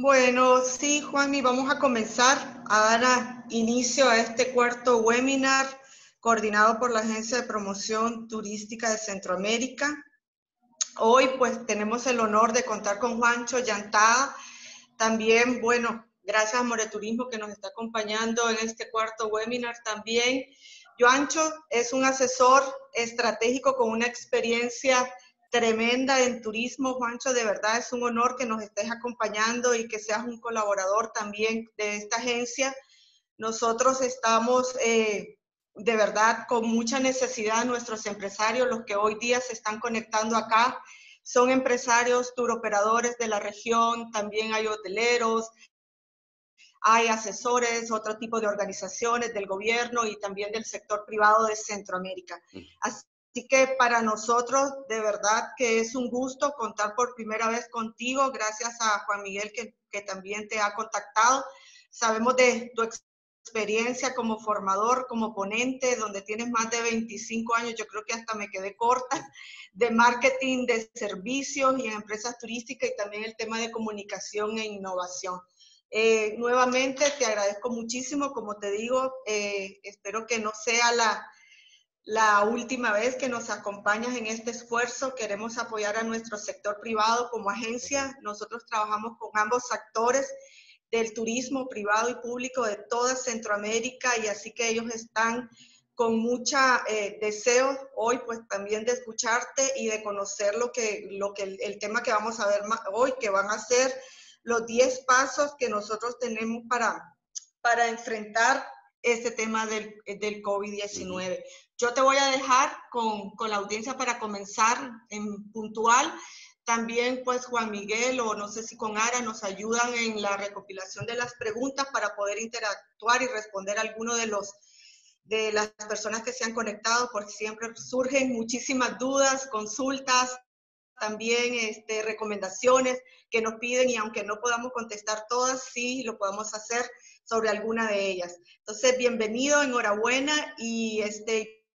Bueno, sí, Juanmi, vamos a comenzar a dar inicio a este cuarto webinar coordinado por la Agencia de Promoción Turística de Centroamérica. Hoy pues tenemos el honor de contar con Juancho Yantada. También, bueno, gracias a Moreturismo que nos está acompañando en este cuarto webinar también. Juancho es un asesor estratégico con una experiencia tremenda en turismo. Juancho, de verdad es un honor que nos estés acompañando y que seas un colaborador también de esta agencia. Nosotros estamos de verdad con mucha necesidad. Nuestros empresarios, los que hoy día se están conectando acá, son empresarios, turoperadores de la región, también hay hoteleros, hay asesores, otro tipo de organizaciones del gobierno y también del sector privado de Centroamérica. Así que para nosotros, de verdad que es un gusto contar por primera vez contigo, gracias a Juan Miguel que también te ha contactado. Sabemos de tu experiencia como formador, como ponente, donde tienes más de 25 años, yo creo que hasta me quedé corta, de marketing, de servicios y en empresas turísticas y también el tema de comunicación e innovación. Nuevamente te agradezco muchísimo, como te digo, espero que no sea la última vez que nos acompañas en este esfuerzo. Queremos apoyar a nuestro sector privado como agencia. Nosotros trabajamos con ambos actores del turismo privado y público de toda Centroamérica y así que ellos están con mucha deseo hoy pues también de escucharte y de conocer el tema que vamos a ver hoy, que van a ser los 10 pasos que nosotros tenemos para enfrentar este tema del COVID-19. Yo te voy a dejar con la audiencia para comenzar en puntual. También, pues, Juan Miguel o no sé si con Ara nos ayudan en la recopilación de las preguntas para poder interactuar y responder a alguno de las personas que se han conectado, porque siempre surgen muchísimas dudas, consultas, también recomendaciones que nos piden y aunque no podamos contestar todas, sí lo podemos hacer sobre alguna de ellas. Entonces, bienvenido, enhorabuena y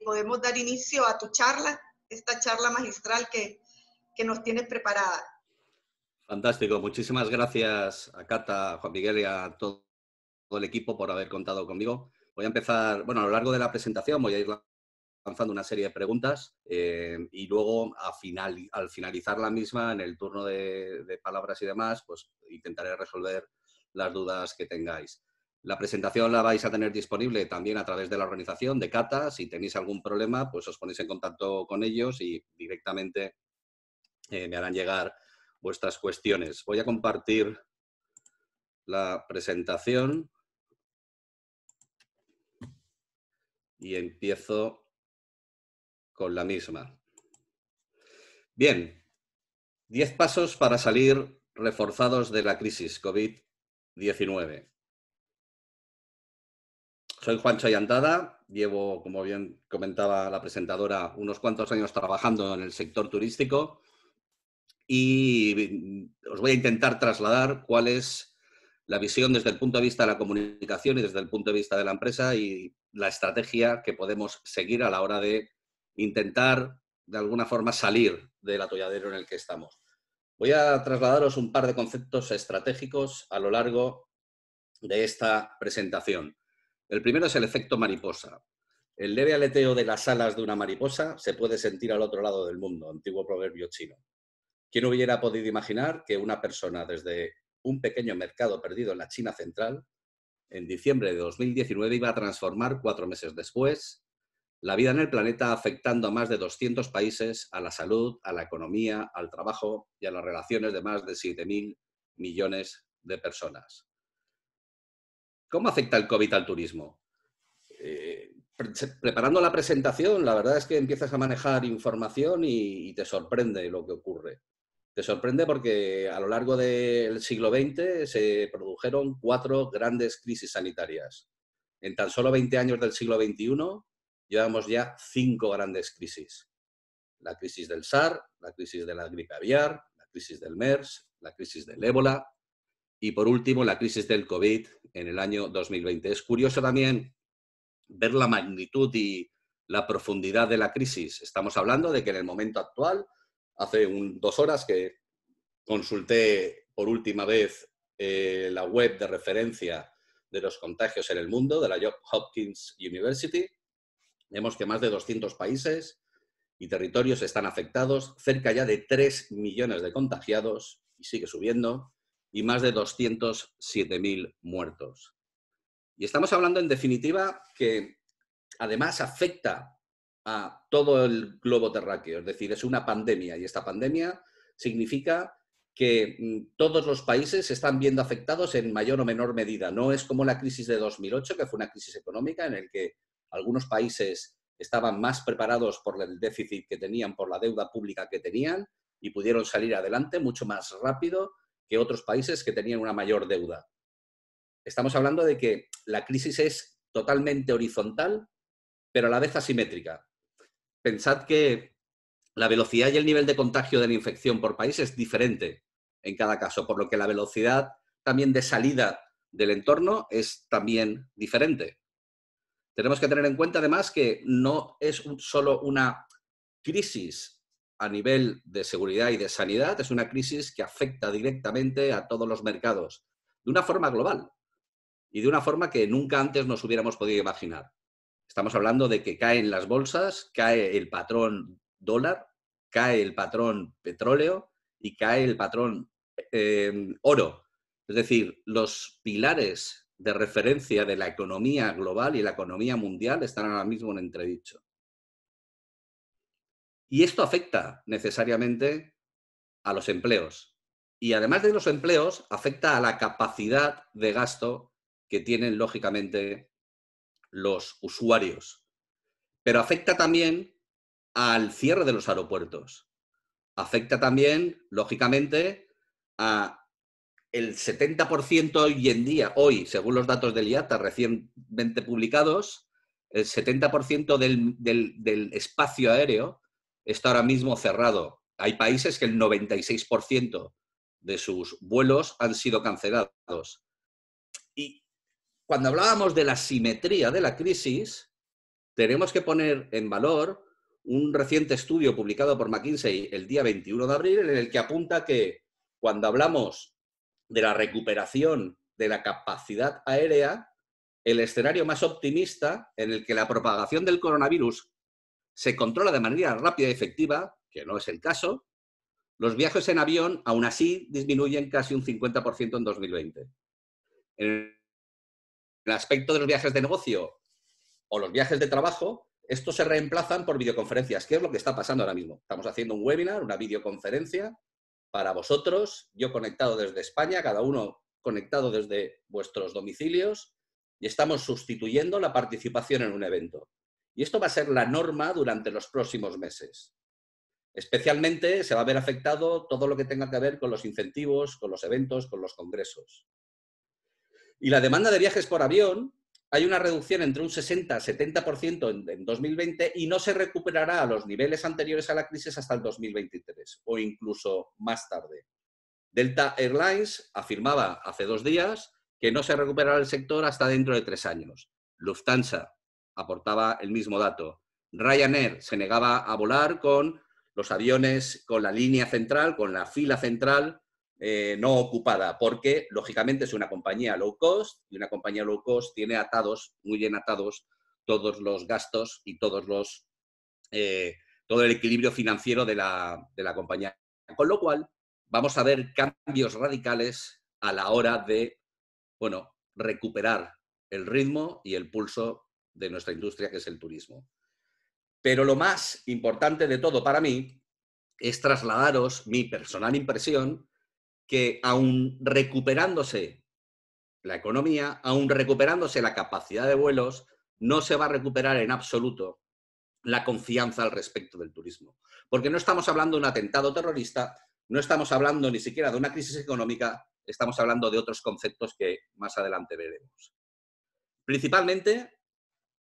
podemos dar inicio a tu charla, esta charla magistral que nos tienes preparada. Fantástico, muchísimas gracias a Cata, a Juan Miguel y a todo el equipo por haber contado conmigo. Voy a empezar, bueno, a lo largo de la presentación voy a ir lanzando una serie de preguntas y luego al finalizar la misma, en el turno de palabras y demás, pues intentaré resolver las dudas que tengáis. La presentación la vais a tener disponible también a través de la organización de Cata. Si tenéis algún problema, pues os ponéis en contacto con ellos y directamente me harán llegar vuestras cuestiones. Voy a compartir la presentación y empiezo con la misma. Bien, 10 pasos para salir reforzados de la crisis COVID-19. Soy Juancho Yantada, llevo, como bien comentaba la presentadora, unos cuantos años trabajando en el sector turístico y os voy a intentar trasladar cuál es la visión desde el punto de vista de la comunicación y desde el punto de vista de la empresa y la estrategia que podemos seguir a la hora de intentar, de alguna forma, salir del atolladero en el que estamos. Voy a trasladaros un par de conceptos estratégicos a lo largo de esta presentación. El primero es el efecto mariposa. El leve aleteo de las alas de una mariposa se puede sentir al otro lado del mundo, antiguo proverbio chino. ¿Quién hubiera podido imaginar que una persona desde un pequeño mercado perdido en la China central, en diciembre de 2019, iba a transformar 4 meses después la vida en el planeta, afectando a más de 200 países, a la salud, a la economía, al trabajo y a las relaciones de más de 7.000 millones de personas? ¿Cómo afecta el COVID al turismo? Preparando la presentación, la verdad es que empiezas a manejar información y te sorprende lo que ocurre. Te sorprende porque a lo largo del siglo XX se produjeron 4 grandes crisis sanitarias. En tan solo 20 años del siglo XXI llevamos ya 5 grandes crisis. La crisis del SARS, la crisis de la gripe aviar, la crisis del MERS, la crisis del ébola y, por último, la crisis del COVID en el año 2020. Es curioso también ver la magnitud y la profundidad de la crisis. Estamos hablando de que en el momento actual, hace 2 horas que consulté por última vez la web de referencia de los contagios en el mundo, de la Johns Hopkins University. Vemos que más de 200 países y territorios están afectados, cerca ya de 3 millones de contagiados, y sigue subiendo, y más de 207.000 muertos. Y estamos hablando, en definitiva, que además afecta a todo el globo terráqueo, es decir, es una pandemia, y esta pandemia significa que todos los países se están viendo afectados en mayor o menor medida. No es como la crisis de 2008, que fue una crisis económica en la que algunos países estaban más preparados por el déficit que tenían, por la deuda pública que tenían, y pudieron salir adelante mucho más rápido que otros países que tenían una mayor deuda. Estamos hablando de que la crisis es totalmente horizontal, pero a la vez asimétrica. Pensad que la velocidad y el nivel de contagio de la infección por país es diferente en cada caso, por lo que la velocidad también de salida del entorno es también diferente. Tenemos que tener en cuenta, además, que no es solo una crisis a nivel de seguridad y de sanidad, es una crisis que afecta directamente a todos los mercados, de una forma global y de una forma que nunca antes nos hubiéramos podido imaginar. Estamos hablando de que caen las bolsas, cae el patrón dólar, cae el patrón petróleo y cae el patrón oro. Es decir, los pilares de referencia de la economía global y la economía mundial están ahora mismo en entredicho. Y esto afecta necesariamente a los empleos. Y además de los empleos, afecta a la capacidad de gasto que tienen, lógicamente, los usuarios. Pero afecta también al cierre de los aeropuertos. Afecta también, lógicamente, a el 70% hoy en día, según los datos del IATA recientemente publicados, el 70% del espacio aéreo está ahora mismo cerrado. Hay países que el 96% de sus vuelos han sido cancelados. Y cuando hablábamos de la simetría de la crisis, tenemos que poner en valor un reciente estudio publicado por McKinsey el día 21 de abril, en el que apunta que cuando hablamos de la recuperación de la capacidad aérea, el escenario más optimista, en el que la propagación del coronavirus se controla de manera rápida y efectiva, que no es el caso, los viajes en avión aún así disminuyen casi un 50% en 2020. En el aspecto de los viajes de negocio o los viajes de trabajo, estos se reemplazan por videoconferencias. ¿Qué es lo que está pasando ahora mismo? Estamos haciendo un webinar, una videoconferencia para vosotros, yo conectado desde España, cada uno conectado desde vuestros domicilios, y estamos sustituyendo la participación en un evento. Y esto va a ser la norma durante los próximos meses. Especialmente se va a ver afectado todo lo que tenga que ver con los incentivos, con los eventos, con los congresos. Y la demanda de viajes por avión, hay una reducción entre un 60-70% en 2020 y no se recuperará a los niveles anteriores a la crisis hasta el 2023 o incluso más tarde. Delta Airlines afirmaba hace 2 días que no se recuperará el sector hasta dentro de 3 años. Lufthansa aportaba el mismo dato. Ryanair se negaba a volar con los aviones, con la línea central, con la fila central no ocupada, porque lógicamente es una compañía low cost y una compañía low cost tiene atados, muy bien atados, todos los gastos y todo el equilibrio financiero de la compañía. Con lo cual, vamos a ver cambios radicales a la hora de, recuperar el ritmo y el pulso de nuestra industria, que es el turismo. Pero lo más importante de todo para mí es trasladaros mi personal impresión que aún recuperándose la economía, aún recuperándose la capacidad de vuelos, no se va a recuperar en absoluto la confianza al respecto del turismo. Porque no estamos hablando de un atentado terrorista, no estamos hablando ni siquiera de una crisis económica, estamos hablando de otros conceptos que más adelante veremos. Principalmente,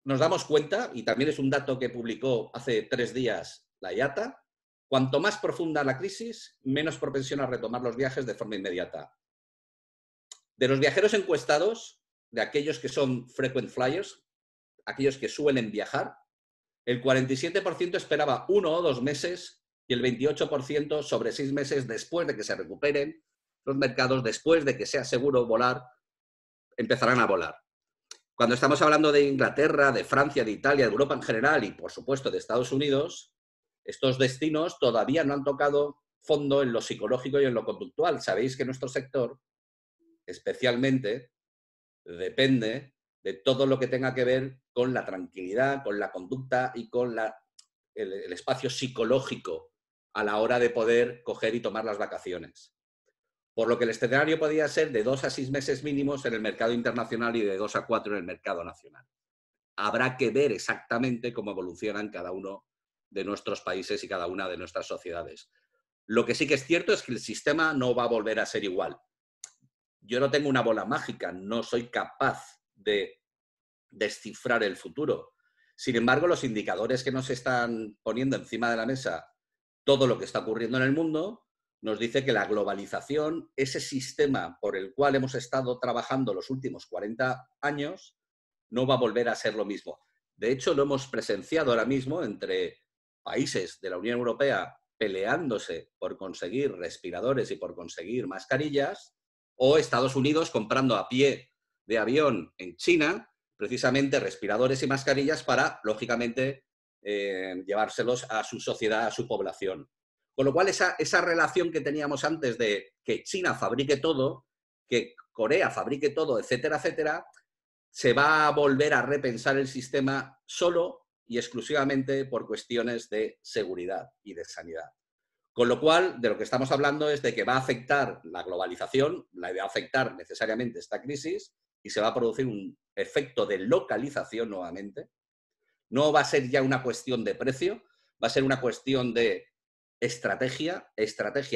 nos damos cuenta, y también es un dato que publicó hace 3 días la IATA, cuanto más profunda la crisis, menos propensión a retomar los viajes de forma inmediata. De los viajeros encuestados, de aquellos que son frequent flyers, aquellos que suelen viajar, el 47% esperaba 1 o 2 meses y el 28% sobre 6 meses después de que se recuperen los mercados, después de que sea seguro volar, empezarán a volar. Cuando estamos hablando de Inglaterra, de Francia, de Italia, de Europa en general y, por supuesto, de Estados Unidos, estos destinos todavía no han tocado fondo en lo psicológico y en lo conductual. Sabéis que nuestro sector, especialmente, depende de todo lo que tenga que ver con la tranquilidad, con la conducta y con el espacio psicológico a la hora de poder coger y tomar las vacaciones. Por lo que el escenario podría ser de 2 a 6 meses mínimos en el mercado internacional y de 2 a 4 en el mercado nacional. Habrá que ver exactamente cómo evolucionan cada uno de nuestros países y cada una de nuestras sociedades. Lo que sí que es cierto es que el sistema no va a volver a ser igual. Yo no tengo una bola mágica, no soy capaz de descifrar el futuro. Sin embargo, los indicadores que nos están poniendo encima de la mesa, todo lo que está ocurriendo en el mundo, nos dice que la globalización, ese sistema por el cual hemos estado trabajando los últimos 40 años, no va a volver a ser lo mismo. De hecho, lo hemos presenciado ahora mismo entre países de la Unión Europea peleándose por conseguir respiradores y por conseguir mascarillas, o Estados Unidos comprando a pie de avión en China precisamente respiradores y mascarillas para, lógicamente, llevárselos a su sociedad, a su población. Con lo cual, esa relación que teníamos antes de que China fabrique todo, que Corea fabrique todo, etcétera, etcétera, se va a volver a repensar el sistema solo y exclusivamente por cuestiones de seguridad y de sanidad. Con lo cual, de lo que estamos hablando es de que va a afectar la globalización, va a afectar necesariamente esta crisis y se va a producir un efecto de localización nuevamente. No va a ser ya una cuestión de precio, va a ser una cuestión de estrategia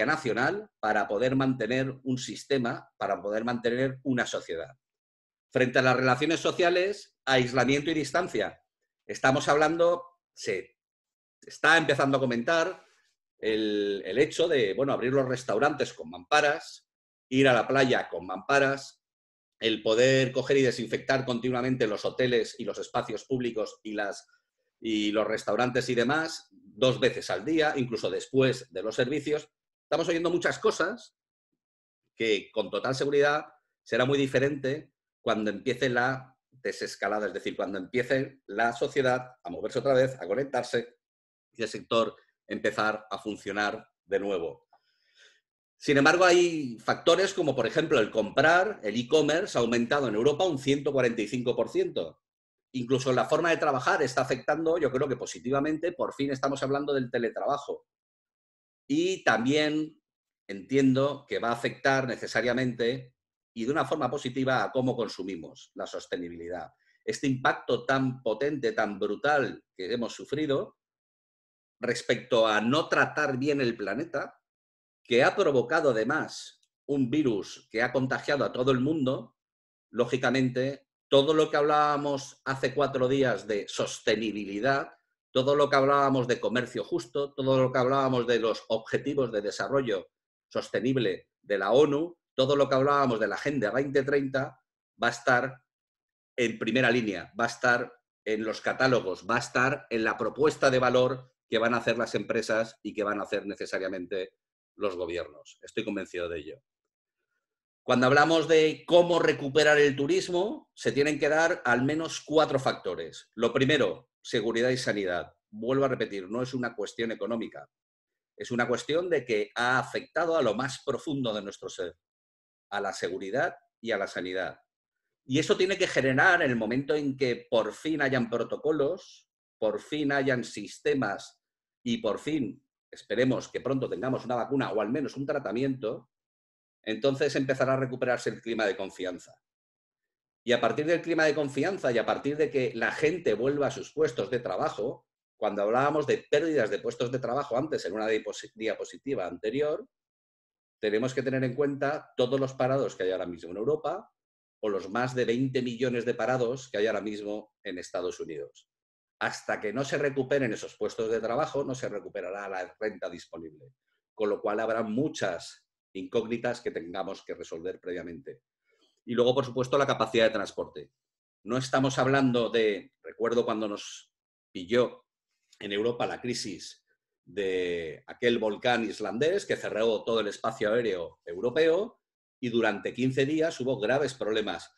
nacional para poder mantener un sistema, para poder mantener una sociedad. Frente a las relaciones sociales, aislamiento y distancia. Estamos hablando, se está empezando a comentar el hecho de, bueno, abrir los restaurantes con mamparas, ir a la playa con mamparas, el poder coger y desinfectar continuamente los hoteles y los espacios públicos y los restaurantes y demás 2 veces al día, incluso después de los servicios. Estamos oyendo muchas cosas que con total seguridad será muy diferente cuando empiece la desescalada, es decir, cuando empiece la sociedad a moverse otra vez, a conectarse y el sector empezar a funcionar de nuevo. Sin embargo, hay factores como, por ejemplo, el comprar, el e-commerce ha aumentado en Europa un 145%. Incluso la forma de trabajar está afectando, yo creo que positivamente, por fin estamos hablando del teletrabajo. Y también entiendo que va a afectar necesariamente y de una forma positiva a cómo consumimos la sostenibilidad. Este impacto tan potente, tan brutal que hemos sufrido respecto a no tratar bien el planeta, que ha provocado además un virus que ha contagiado a todo el mundo, lógicamente, todo lo que hablábamos hace 4 días de sostenibilidad, todo lo que hablábamos de comercio justo, todo lo que hablábamos de los objetivos de desarrollo sostenible de la ONU, todo lo que hablábamos de la Agenda 2030, va a estar en primera línea, va a estar en los catálogos, va a estar en la propuesta de valor que van a hacer las empresas y que van a hacer necesariamente los gobiernos. Estoy convencido de ello. Cuando hablamos de cómo recuperar el turismo, se tienen que dar al menos 4 factores. Lo primero, seguridad y sanidad. Vuelvo a repetir, no es una cuestión económica. Es una cuestión de que ha afectado a lo más profundo de nuestro ser, a la seguridad y a la sanidad. Y eso tiene que generar el momento en que por fin hayan protocolos, por fin hayan sistemas y por fin, esperemos que pronto tengamos una vacuna o al menos un tratamiento, entonces empezará a recuperarse el clima de confianza. Y a partir del clima de confianza y a partir de que la gente vuelva a sus puestos de trabajo, cuando hablábamos de pérdidas de puestos de trabajo antes en una diapositiva anterior, tenemos que tener en cuenta todos los parados que hay ahora mismo en Europa o los más de 20 millones de parados que hay ahora mismo en Estados Unidos. Hasta que no se recuperen esos puestos de trabajo, no se recuperará la renta disponible. Con lo cual habrá muchas incógnitas que tengamos que resolver previamente. Y luego, por supuesto, la capacidad de transporte. No estamos hablando de, recuerdo cuando nos pilló en Europa la crisis de aquel volcán islandés que cerró todo el espacio aéreo europeo y durante 15 días hubo graves problemas.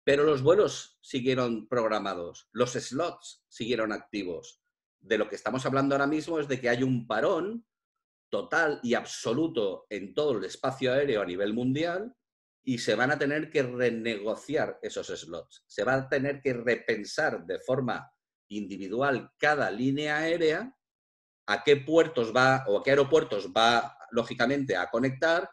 Pero los vuelos siguieron programados, los slots siguieron activos. De lo que estamos hablando ahora mismo es de que hay un parón total y absoluto en todo el espacio aéreo a nivel mundial y se van a tener que renegociar esos slots. Se va a tener que repensar de forma individual cada línea aérea a qué puertos va o a qué aeropuertos va, lógicamente, a conectar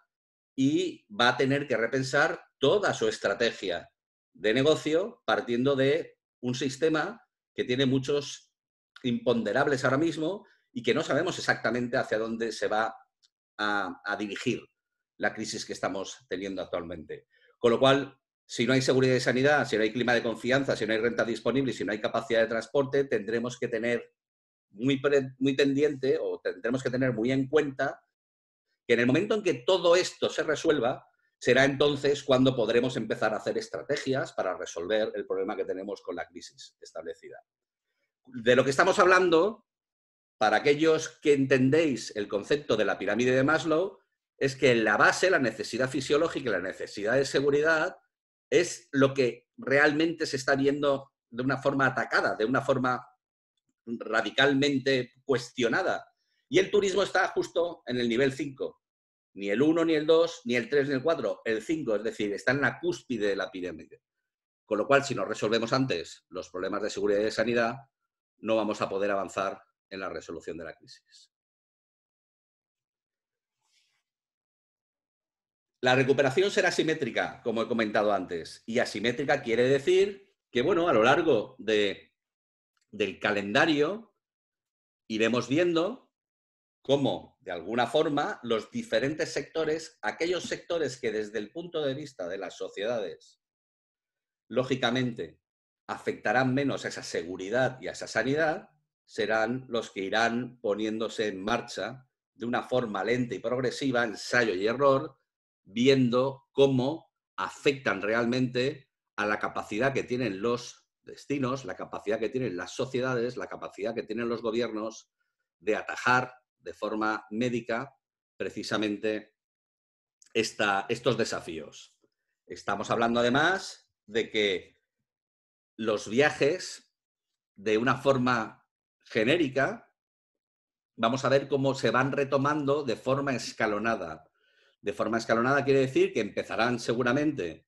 y va a tener que repensar toda su estrategia de negocio partiendo de un sistema que tiene muchos imponderables ahora mismo y que no sabemos exactamente hacia dónde se va a dirigir la crisis que estamos teniendo actualmente. Con lo cual, si no hay seguridad y sanidad, si no hay clima de confianza, si no hay renta disponible y si no hay capacidad de transporte, tendremos que tener muy pendiente o tendremos que tener muy en cuenta que en el momento en que todo esto se resuelva, será entonces cuando podremos empezar a hacer estrategias para resolver el problema que tenemos con la crisis establecida. De lo que estamos hablando, para aquellos que entendéis el concepto de la pirámide de Maslow, es que en la base, la necesidad fisiológica y la necesidad de seguridad es lo que realmente se está viendo de una forma atacada, de una forma radicalmente cuestionada. Y el turismo está justo en el nivel 5. Ni el 1, ni el 2, ni el 3, ni el 4, el 5, es decir, está en la cúspide de la pirámide. Con lo cual, si no resolvemos antes los problemas de seguridad y de sanidad, no vamos a poder avanzar en la resolución de la crisis. La recuperación será asimétrica, como he comentado antes, y asimétrica quiere decir que, bueno, a lo largo del calendario iremos viendo cómo, de alguna forma, los diferentes sectores, aquellos sectores que desde el punto de vista de las sociedades, lógicamente, afectarán menos a esa seguridad y a esa sanidad, serán los que irán poniéndose en marcha de una forma lenta y progresiva, ensayo y error, viendo cómo afectan realmente a la capacidad que tienen los destinos, la capacidad que tienen las sociedades, la capacidad que tienen los gobiernos de atajar de forma médica precisamente estos desafíos. Estamos hablando además de que los viajes, de una forma genérica, vamos a ver cómo se van retomando de forma escalonada. De forma escalonada quiere decir que empezarán seguramente,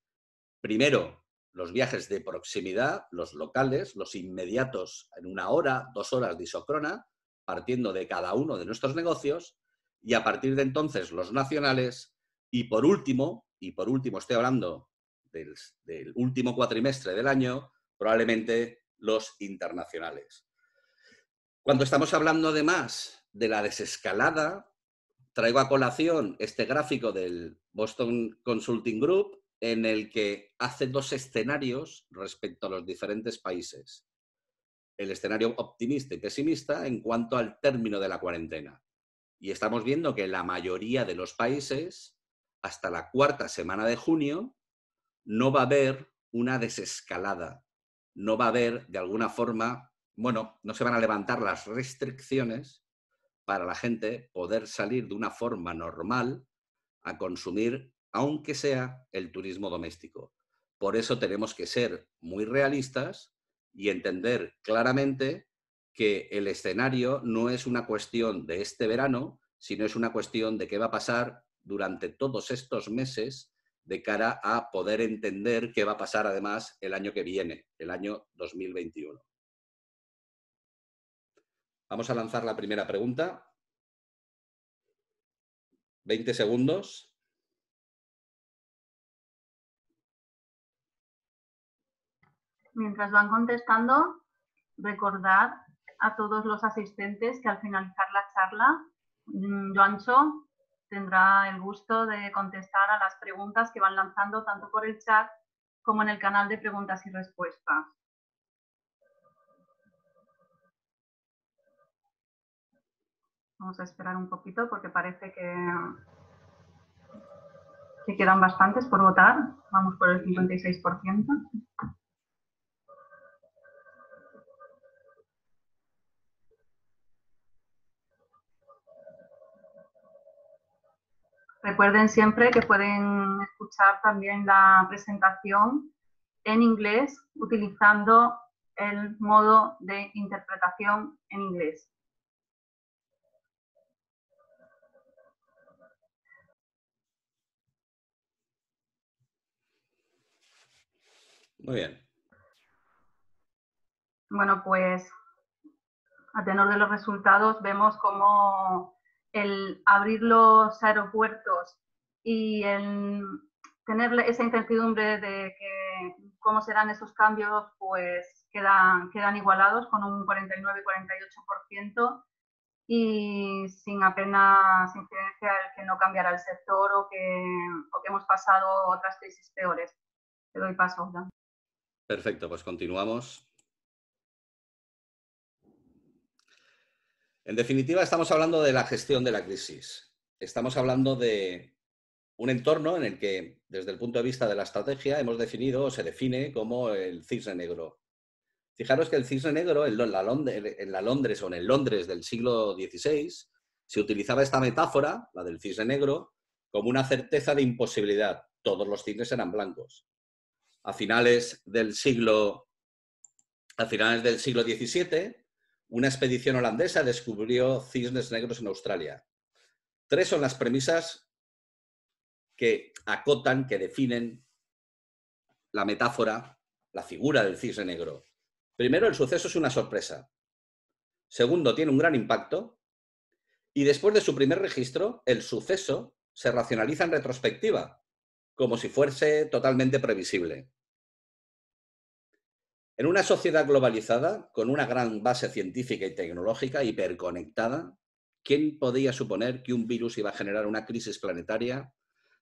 primero, los viajes de proximidad, los locales, los inmediatos en 1 hora, 2 horas de isócrona, partiendo de cada uno de nuestros negocios, y a partir de entonces los nacionales, y por último estoy hablando del último cuatrimestre del año, probablemente los internacionales. Cuando estamos hablando además de la desescalada, traigo a colación este gráfico del Boston Consulting Group en el que hace 2 escenarios respecto a los diferentes países. El escenario optimista y pesimista en cuanto al término de la cuarentena. Y estamos viendo que la mayoría de los países, hasta la 4ª semana de junio, no va a haber una desescalada. No va a haber, de alguna forma, bueno, no se van a levantar las restricciones para la gente poder salir de una forma normal a consumir, aunque sea el turismo doméstico. Por eso tenemos que ser muy realistas y entender claramente que el escenario no es una cuestión de este verano, sino es una cuestión de qué va a pasar durante todos estos meses de cara a poder entender qué va a pasar además el año que viene, el año 2021. Vamos a lanzar la primera pregunta. 20 segundos. Mientras van contestando, recordad a todos los asistentes que al finalizar la charla, Joancho tendrá el gusto de contestar a las preguntas que van lanzando tanto por el chat como en el canal de preguntas y respuestas. Vamos a esperar un poquito porque parece que quedan bastantes por votar. Vamos por el 56%. Recuerden siempre que pueden escuchar también la presentación en inglés utilizando el modo de interpretación en inglés. Muy bien. Bueno, pues a tenor de los resultados vemos cómo el abrir los aeropuertos y el tener esa incertidumbre de que cómo serán esos cambios, pues quedan igualados con un 49 y 48% y sin apenas incidencia el que no cambiará el sector o que hemos pasado otras crisis peores. Te doy paso, ¿no? Perfecto, pues continuamos. En definitiva, estamos hablando de la gestión de la crisis. Estamos hablando de un entorno en el que, desde el punto de vista de la estrategia, hemos definido o se define como el cisne negro. Fijaros que el cisne negro, en la Londres o en el Londres del siglo XVI, se utilizaba esta metáfora, la del cisne negro, como una certeza de imposibilidad. Todos los cisnes eran blancos. A finales del siglo XVII, una expedición holandesa descubrió cisnes negros en Australia. 3 son las premisas que acotan, que definen la metáfora, la figura del cisne negro. Primero, el suceso es una sorpresa. Segundo, tiene un gran impacto. Y después de su primer registro, el suceso se racionaliza en retrospectiva, como si fuese totalmente previsible. En una sociedad globalizada, con una gran base científica y tecnológica hiperconectada, ¿quién podía suponer que un virus iba a generar una crisis planetaria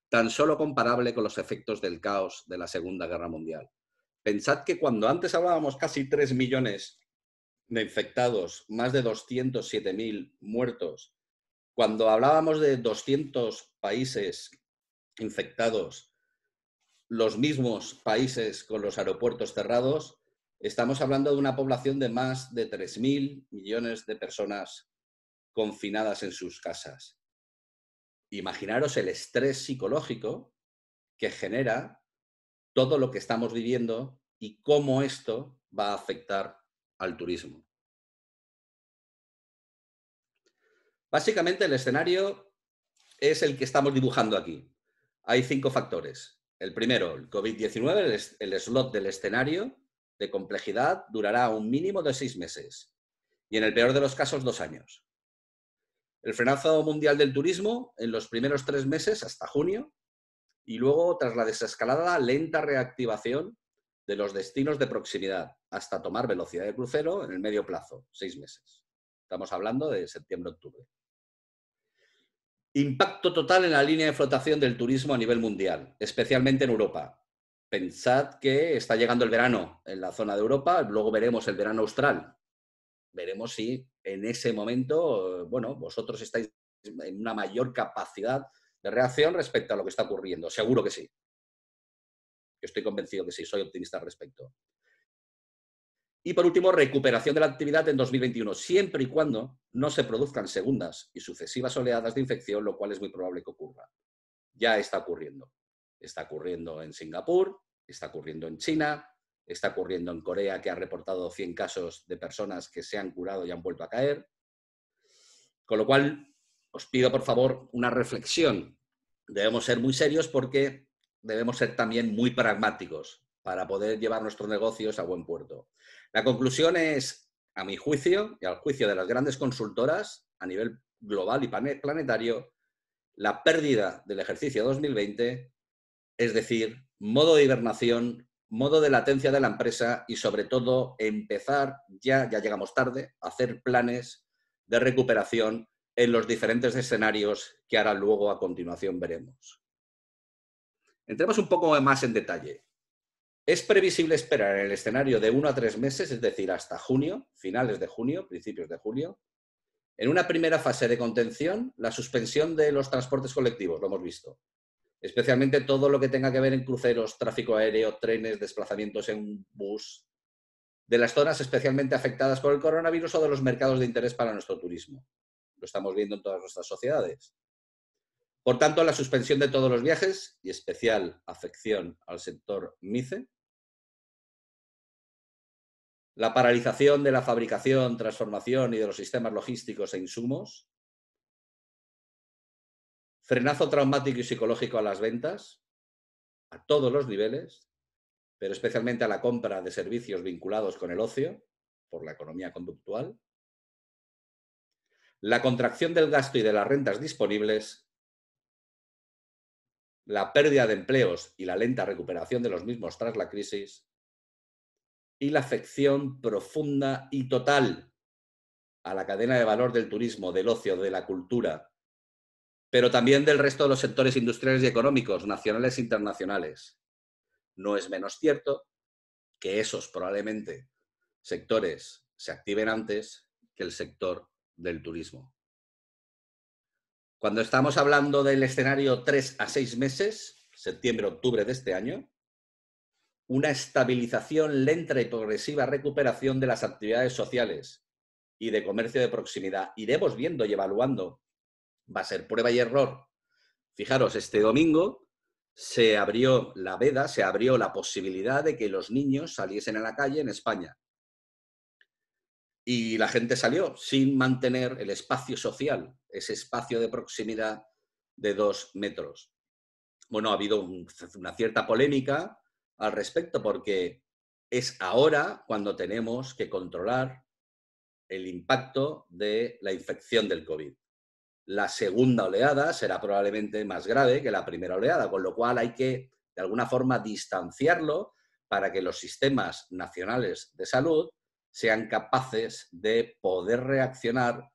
tan solo comparable con los efectos del caos de la Segunda Guerra Mundial? Pensad que cuando antes hablábamos casi 3 millones de infectados, más de 207.000 muertos, cuando hablábamos de 200 países infectados, los mismos países con los aeropuertos cerrados, estamos hablando de una población de más de 3.000 millones de personas confinadas en sus casas. Imaginaros el estrés psicológico que genera todo lo que estamos viviendo y cómo esto va a afectar al turismo. Básicamente el escenario es el que estamos dibujando aquí. Hay 5 factores. El primero, el COVID-19, el slot del escenario de complejidad durará un mínimo de 6 meses y en el peor de los casos 2 años. El frenazo mundial del turismo en los primeros 3 meses hasta junio y luego tras la desescalada lenta reactivación de los destinos de proximidad hasta tomar velocidad de crucero en el medio plazo, 6 meses. Estamos hablando de septiembre-octubre. Impacto total en la línea de flotación del turismo a nivel mundial, especialmente en Europa. Pensad que está llegando el verano en la zona de Europa, luego veremos el verano austral. Veremos si en ese momento, bueno, vosotros estáis en una mayor capacidad de reacción respecto a lo que está ocurriendo. Seguro que sí. Yo estoy convencido que sí, soy optimista al respecto. Y por último, recuperación de la actividad en 2021, siempre y cuando no se produzcan segundas y sucesivas oleadas de infección, lo cual es muy probable que ocurra. Ya está ocurriendo. Está ocurriendo en Singapur, está ocurriendo en China, está ocurriendo en Corea, que ha reportado 100 casos de personas que se han curado y han vuelto a caer. Con lo cual, os pido por favor una reflexión. Debemos ser muy serios porque debemos ser también muy pragmáticos para poder llevar nuestros negocios a buen puerto. La conclusión es, a mi juicio y al juicio de las grandes consultoras a nivel global y planetario, la pérdida del ejercicio 2020, es decir, modo de hibernación, modo de latencia de la empresa y sobre todo empezar, ya llegamos tarde, a hacer planes de recuperación en los diferentes escenarios que ahora luego a continuación veremos. Entremos un poco más en detalle. Es previsible esperar en el escenario de 1 a 3 meses, es decir, hasta junio, finales de junio, principios de julio, en una primera fase de contención, la suspensión de los transportes colectivos, lo hemos visto. Especialmente todo lo que tenga que ver en cruceros, tráfico aéreo, trenes, desplazamientos en bus, de las zonas especialmente afectadas por el coronavirus o de los mercados de interés para nuestro turismo. Lo estamos viendo en todas nuestras sociedades. Por tanto, la suspensión de todos los viajes y especial afección al sector MICE, la paralización de la fabricación, transformación y de los sistemas logísticos e insumos, frenazo traumático y psicológico a las ventas, a todos los niveles, pero especialmente a la compra de servicios vinculados con el ocio, por la economía conductual, la contracción del gasto y de las rentas disponibles, la pérdida de empleos y la lenta recuperación de los mismos tras la crisis, y la afección profunda y total a la cadena de valor del turismo, del ocio, de la cultura, pero también del resto de los sectores industriales y económicos, nacionales e internacionales. No es menos cierto que esos probablemente sectores se activen antes que el sector del turismo. Cuando estamos hablando del escenario 3 a 6 meses, septiembre-octubre de este año, una estabilización lenta y progresiva recuperación de las actividades sociales y de comercio de proximidad. Iremos viendo y evaluando. Va a ser prueba y error. Fijaros, este domingo se abrió la veda, se abrió la posibilidad de que los niños saliesen a la calle en España. Y la gente salió sin mantener el espacio social, ese espacio de proximidad de 2 metros. Bueno, ha habido una cierta polémica al respecto porque es ahora cuando tenemos que controlar el impacto de la infección del COVID. La segunda oleada será probablemente más grave que la primera oleada, con lo cual hay que, de alguna forma, distanciarlo para que los sistemas nacionales de salud sean capaces de poder reaccionar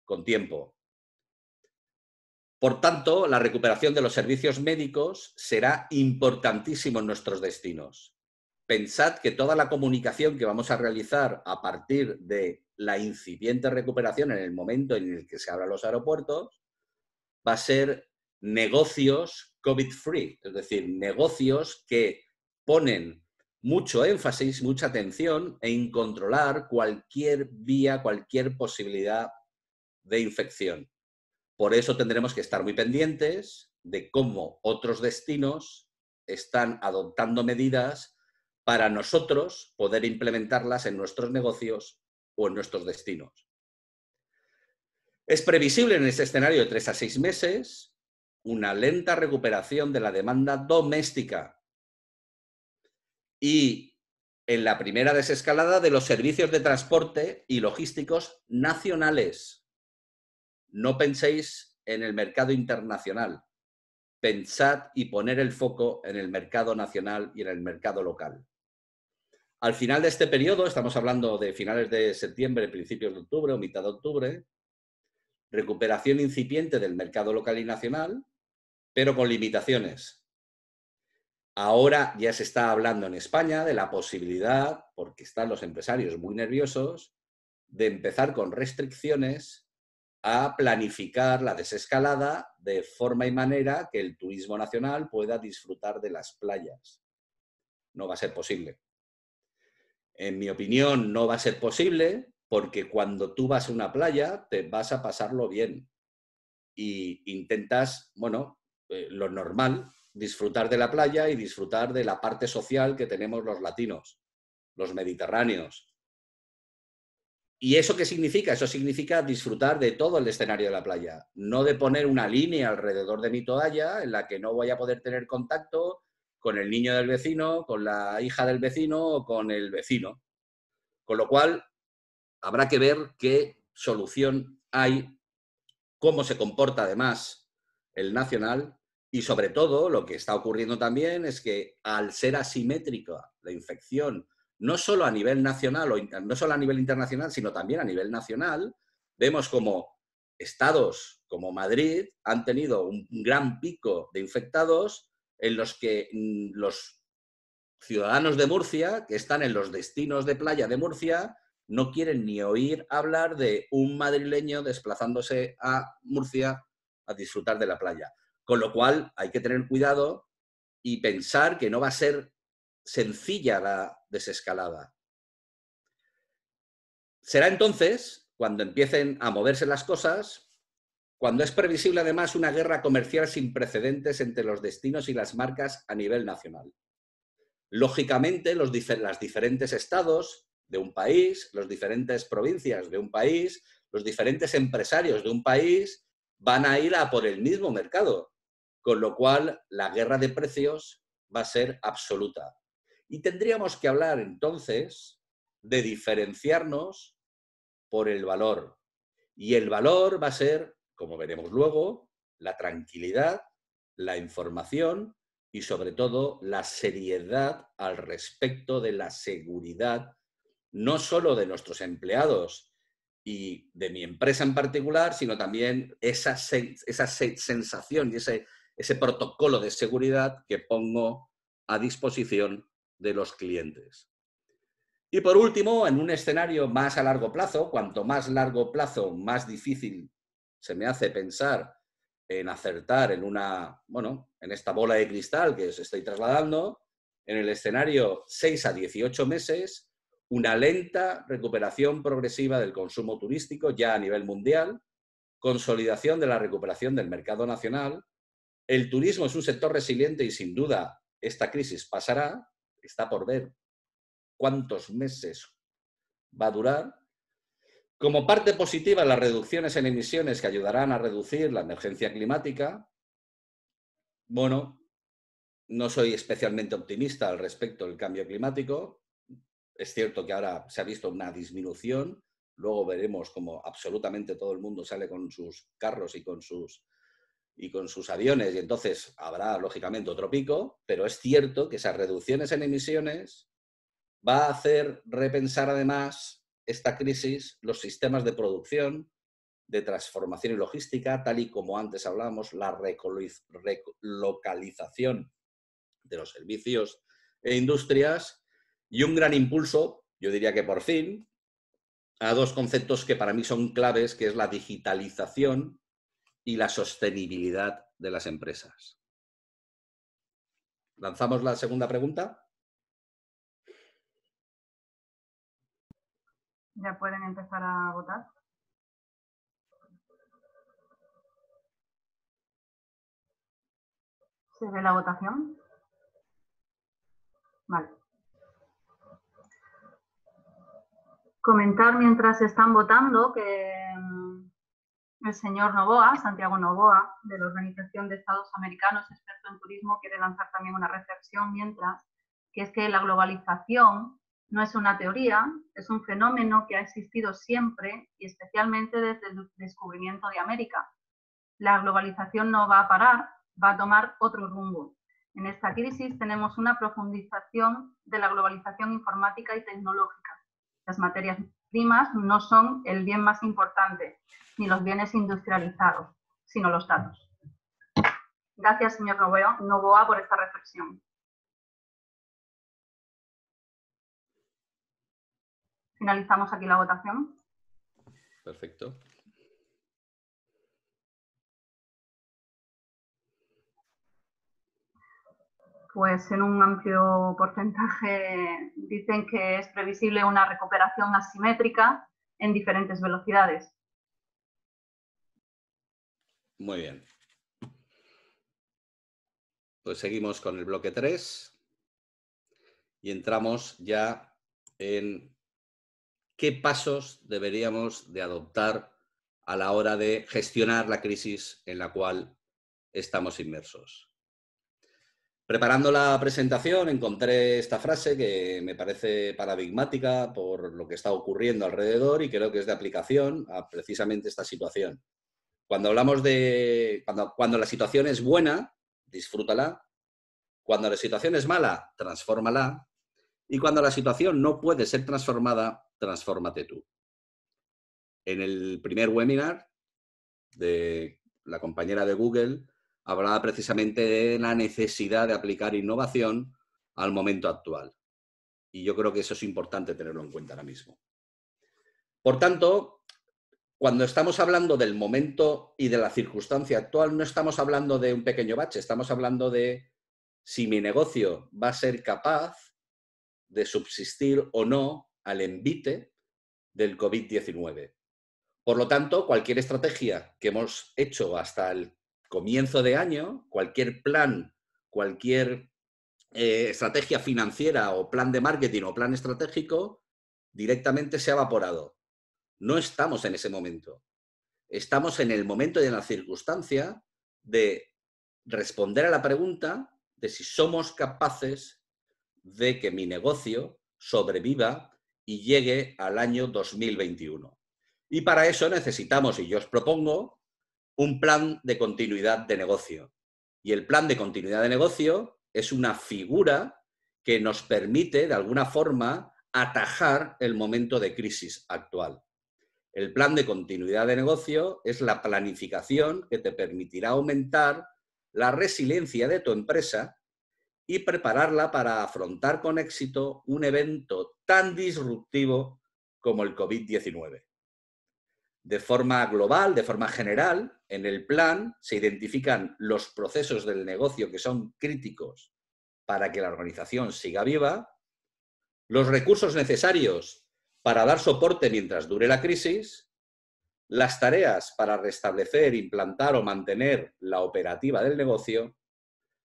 con tiempo. Por tanto, la recuperación de los servicios médicos será importantísimo en nuestros destinos. Pensad que toda la comunicación que vamos a realizar a partir de la incipiente recuperación en el momento en el que se abran los aeropuertos va a ser negocios COVID-free, es decir, negocios que ponen mucho énfasis, mucha atención en controlar cualquier vía, cualquier posibilidad de infección. Por eso tendremos que estar muy pendientes de cómo otros destinos están adoptando medidas para nosotros poder implementarlas en nuestros negocios o en nuestros destinos. Es previsible en este escenario de 3 a 6 meses una lenta recuperación de la demanda doméstica y en la primera desescalada de los servicios de transporte y logísticos nacionales. No penséis en el mercado internacional. Pensad y poner el foco en el mercado nacional y en el mercado local. Al final de este periodo, estamos hablando de finales de septiembre, principios de octubre o mitad de octubre, recuperación incipiente del mercado local y nacional, pero con limitaciones. Ahora ya se está hablando en España de la posibilidad, porque están los empresarios muy nerviosos, de empezar con restricciones a planificar la desescalada de forma y manera que el turismo nacional pueda disfrutar de las playas. No va a ser posible. En mi opinión, no va a ser posible porque cuando tú vas a una playa te vas a pasarlo bien y intentas, bueno, lo normal, disfrutar de la playa y disfrutar de la parte social que tenemos los latinos, los mediterráneos. ¿Y eso qué significa? Eso significa disfrutar de todo el escenario de la playa, no de poner una línea alrededor de mi toalla en la que no voy a poder tener contacto con el niño del vecino, con la hija del vecino o con el vecino. Con lo cual, habrá que ver qué solución hay, cómo se comporta además el nacional y sobre todo lo que está ocurriendo también es que al ser asimétrica la infección, no solo a nivel nacional o no solo a nivel internacional, sino también a nivel nacional, vemos como estados como Madrid han tenido un gran pico de infectados en los que los ciudadanos de Murcia, que están en los destinos de playa de Murcia, no quieren ni oír hablar de un madrileño desplazándose a Murcia a disfrutar de la playa. Con lo cual hay que tener cuidado y pensar que no va a ser sencilla la desescalada. Será entonces, cuando empiecen a moverse las cosas, cuando es previsible además una guerra comercial sin precedentes entre los destinos y las marcas a nivel nacional. Lógicamente, los diferentes estados de un país, las diferentes provincias de un país, los diferentes empresarios de un país van a ir a por el mismo mercado, con lo cual la guerra de precios va a ser absoluta. Y tendríamos que hablar entonces de diferenciarnos por el valor. Y el valor va a ser, como veremos luego, la tranquilidad, la información y sobre todo la seriedad al respecto de la seguridad, no solo de nuestros empleados y de mi empresa en particular, sino también esa sensación y ese protocolo de seguridad que pongo a disposición de los clientes. Y por último, en un escenario más a largo plazo, cuanto más largo plazo, más difícil se me hace pensar en acertar en esta bola de cristal que os estoy trasladando, en el escenario 6 a 18 meses, una lenta recuperación progresiva del consumo turístico ya a nivel mundial, consolidación de la recuperación del mercado nacional. El turismo es un sector resiliente y sin duda esta crisis pasará, está por ver cuántos meses va a durar. Como parte positiva, las reducciones en emisiones que ayudarán a reducir la emergencia climática. Bueno, no soy especialmente optimista al respecto del cambio climático. Es cierto que ahora se ha visto una disminución. Luego veremos cómo absolutamente todo el mundo sale con sus carros y con sus aviones y entonces habrá, lógicamente, otro pico. Pero es cierto que esas reducciones en emisiones va a hacer repensar además esta crisis los sistemas de producción, de transformación y logística, tal y como antes hablábamos, la relocalización de los servicios e industrias y un gran impulso, yo diría que por fin, a dos conceptos que para mí son claves, que es la digitalización y la sostenibilidad de las empresas. ¿Lanzamos la segunda pregunta? Ya pueden empezar a votar. ¿Se ve la votación? Vale. Comentar mientras están votando que el señor Novoa, Santiago Novoa, de la Organización de Estados Americanos, experto en turismo, quiere lanzar también una reflexión mientras, que es que la globalización no es una teoría, es un fenómeno que ha existido siempre y especialmente desde el descubrimiento de América. La globalización no va a parar, va a tomar otro rumbo. En esta crisis tenemos una profundización de la globalización informática y tecnológica. Las materias primas no son el bien más importante, ni los bienes industrializados, sino los datos. Gracias, señor Novoa, por esta reflexión. Finalizamos aquí la votación. Perfecto. Pues en un amplio porcentaje dicen que es previsible una recuperación asimétrica en diferentes velocidades. Muy bien. Pues seguimos con el bloque 3 y entramos ya en qué pasos deberíamos de adoptar a la hora de gestionar la crisis en la cual estamos inmersos. Preparando la presentación encontré esta frase que me parece paradigmática por lo que está ocurriendo alrededor y creo que es de aplicación a precisamente esta situación. Cuando hablamos de... Cuando la situación es buena, disfrútala. Cuando la situación es mala, transfórmala. Y cuando la situación no puede ser transformada, transfórmate tú. En el primer webinar de la compañera de Google, hablaba precisamente de la necesidad de aplicar innovación al momento actual. Y yo creo que eso es importante tenerlo en cuenta ahora mismo. Por tanto, cuando estamos hablando del momento y de la circunstancia actual, no estamos hablando de un pequeño bache, estamos hablando de si mi negocio va a ser capaz de subsistir o no al envite del COVID-19. Por lo tanto, cualquier estrategia que hemos hecho hasta el comienzo de año, cualquier plan, cualquier estrategia financiera o plan de marketing o plan estratégico, directamente se ha evaporado. No estamos en ese momento. Estamos en el momento y en la circunstancia de responder a la pregunta de si somos capaces de que mi negocio sobreviva y llegue al año 2021. Y para eso necesitamos, y yo os propongo, un plan de continuidad de negocio. Y el plan de continuidad de negocio es una figura que nos permite, de alguna forma, atajar el momento de crisis actual. El plan de continuidad de negocio es la planificación que te permitirá aumentar la resiliencia de tu empresa y prepararla para afrontar con éxito un evento tan disruptivo como el COVID-19. De forma global, de forma general, en el plan se identifican los procesos del negocio que son críticos para que la organización siga viva, los recursos necesarios para dar soporte mientras dure la crisis, las tareas para restablecer, implantar o mantener la operativa del negocio,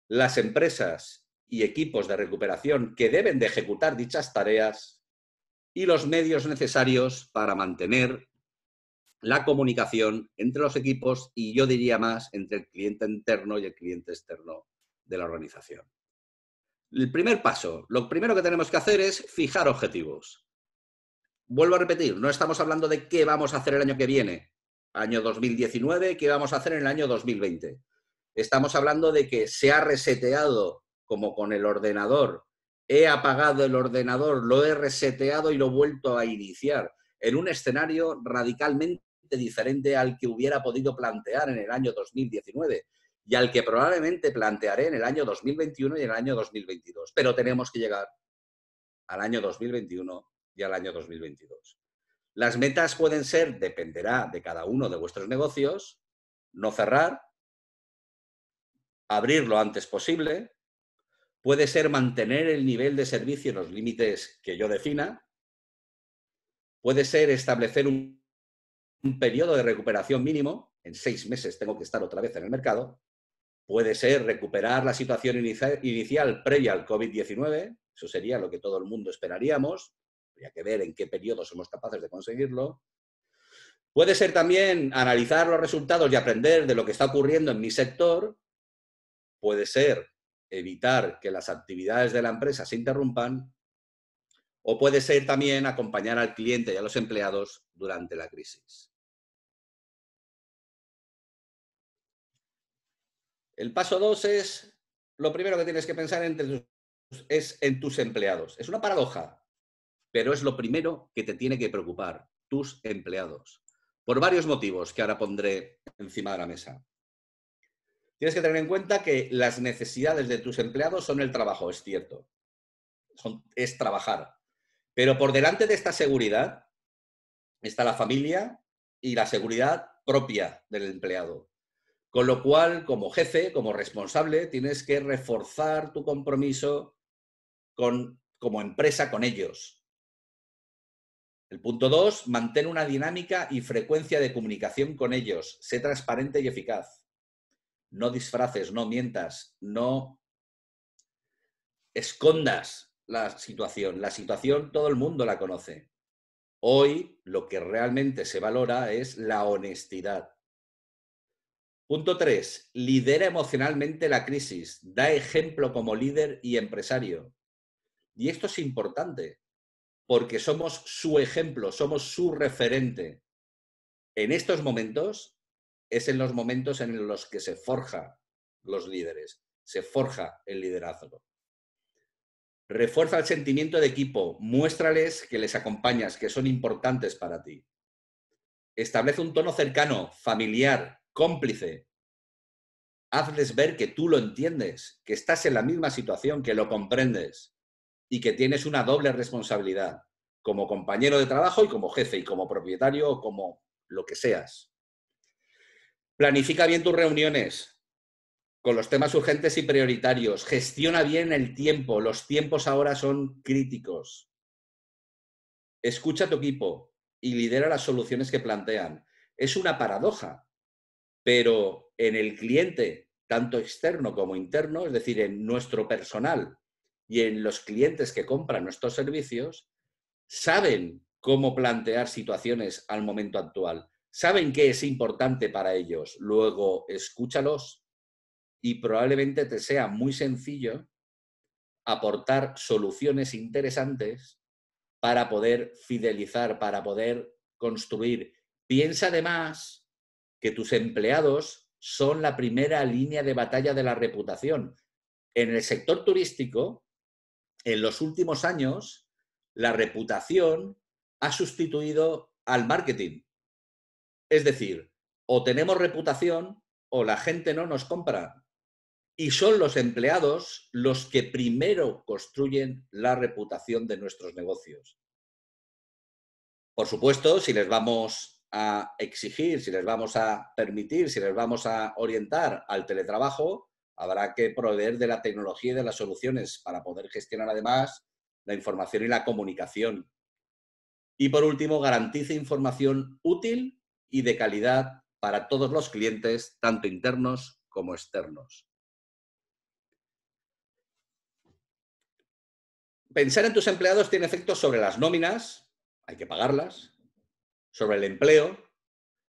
las empresas y equipos de recuperación que deben de ejecutar dichas tareas y los medios necesarios para mantener la comunicación entre los equipos y yo diría más entre el cliente interno y el cliente externo de la organización. El primer paso, lo primero que tenemos que hacer es fijar objetivos. Vuelvo a repetir, no estamos hablando de qué vamos a hacer el año que viene, año 2019, qué vamos a hacer en el año 2020. Estamos hablando de que se ha reseteado, como con el ordenador. He apagado el ordenador, lo he reseteado y lo he vuelto a iniciar en un escenario radicalmente diferente al que hubiera podido plantear en el año 2019 y al que probablemente plantearé en el año 2021 y en el año 2022. Pero tenemos que llegar al año 2021 y al año 2022. Las metas pueden ser, dependerá de cada uno de vuestros negocios, no cerrar, abrir lo antes posible, puede ser mantener el nivel de servicio en los límites que yo defina, puede ser establecer un periodo de recuperación mínimo, en 6 meses tengo que estar otra vez en el mercado, puede ser recuperar la situación inicial previa al COVID-19, eso sería lo que todo el mundo esperaríamos, habría que ver en qué periodo somos capaces de conseguirlo. Puede ser también analizar los resultados y aprender de lo que está ocurriendo en mi sector, puede ser evitar que las actividades de la empresa se interrumpan, o puede ser también acompañar al cliente y a los empleados durante la crisis. El paso 2 es, lo primero que tienes que pensar es en tus empleados. Es una paradoja, pero es lo primero que te tiene que preocupar, tus empleados. Por varios motivos que ahora pondré encima de la mesa. Tienes que tener en cuenta que las necesidades de tus empleados son el trabajo, es cierto. Es trabajar. Pero por delante de esta seguridad está la familia y la seguridad propia del empleado. Con lo cual, como jefe, como responsable, tienes que reforzar tu compromiso como empresa con ellos. El punto 2, mantén una dinámica y frecuencia de comunicación con ellos. Sé transparente y eficaz. No disfraces, no mientas, no escondas la situación. La situación todo el mundo la conoce. Hoy lo que realmente se valora es la honestidad. Punto 3. Lidera emocionalmente la crisis. Da ejemplo como líder y empresario. Y esto es importante, porque somos su ejemplo, somos su referente. En estos momentos, es en los momentos en los que se forja los líderes, se forja el liderazgo. Refuerza el sentimiento de equipo, muéstrales que les acompañas, que son importantes para ti. Establece un tono cercano, familiar, cómplice. Hazles ver que tú lo entiendes, que estás en la misma situación, que lo comprendes y que tienes una doble responsabilidad, como compañero de trabajo y como jefe y como propietario o como lo que seas. Planifica bien tus reuniones con los temas urgentes y prioritarios. Gestiona bien el tiempo. Los tiempos ahora son críticos. Escucha a tu equipo. y lidera las soluciones que plantean. Es una paradoja, pero en el cliente, tanto externo como interno, es decir, en nuestro personal y en los clientes que compran nuestros servicios, saben cómo plantear situaciones al momento actual, saben qué es importante para ellos. Luego, escúchalos y probablemente te sea muy sencillo aportar soluciones interesantes para poder fidelizar, para poder construir. Piensa además que tus empleados son la primera línea de batalla de la reputación. En el sector turístico, en los últimos años, la reputación ha sustituido al marketing. Es decir, o tenemos reputación o la gente no nos compra. Y son los empleados los que primero construyen la reputación de nuestros negocios. Por supuesto, si les vamos a exigir, si les vamos a permitir, si les vamos a orientar al teletrabajo, habrá que proveer de la tecnología y de las soluciones para poder gestionar además la información y la comunicación. Y por último, garantice información útil y de calidad para todos los clientes, tanto internos como externos. Pensar en tus empleados tiene efectos sobre las nóminas, hay que pagarlas, sobre el empleo,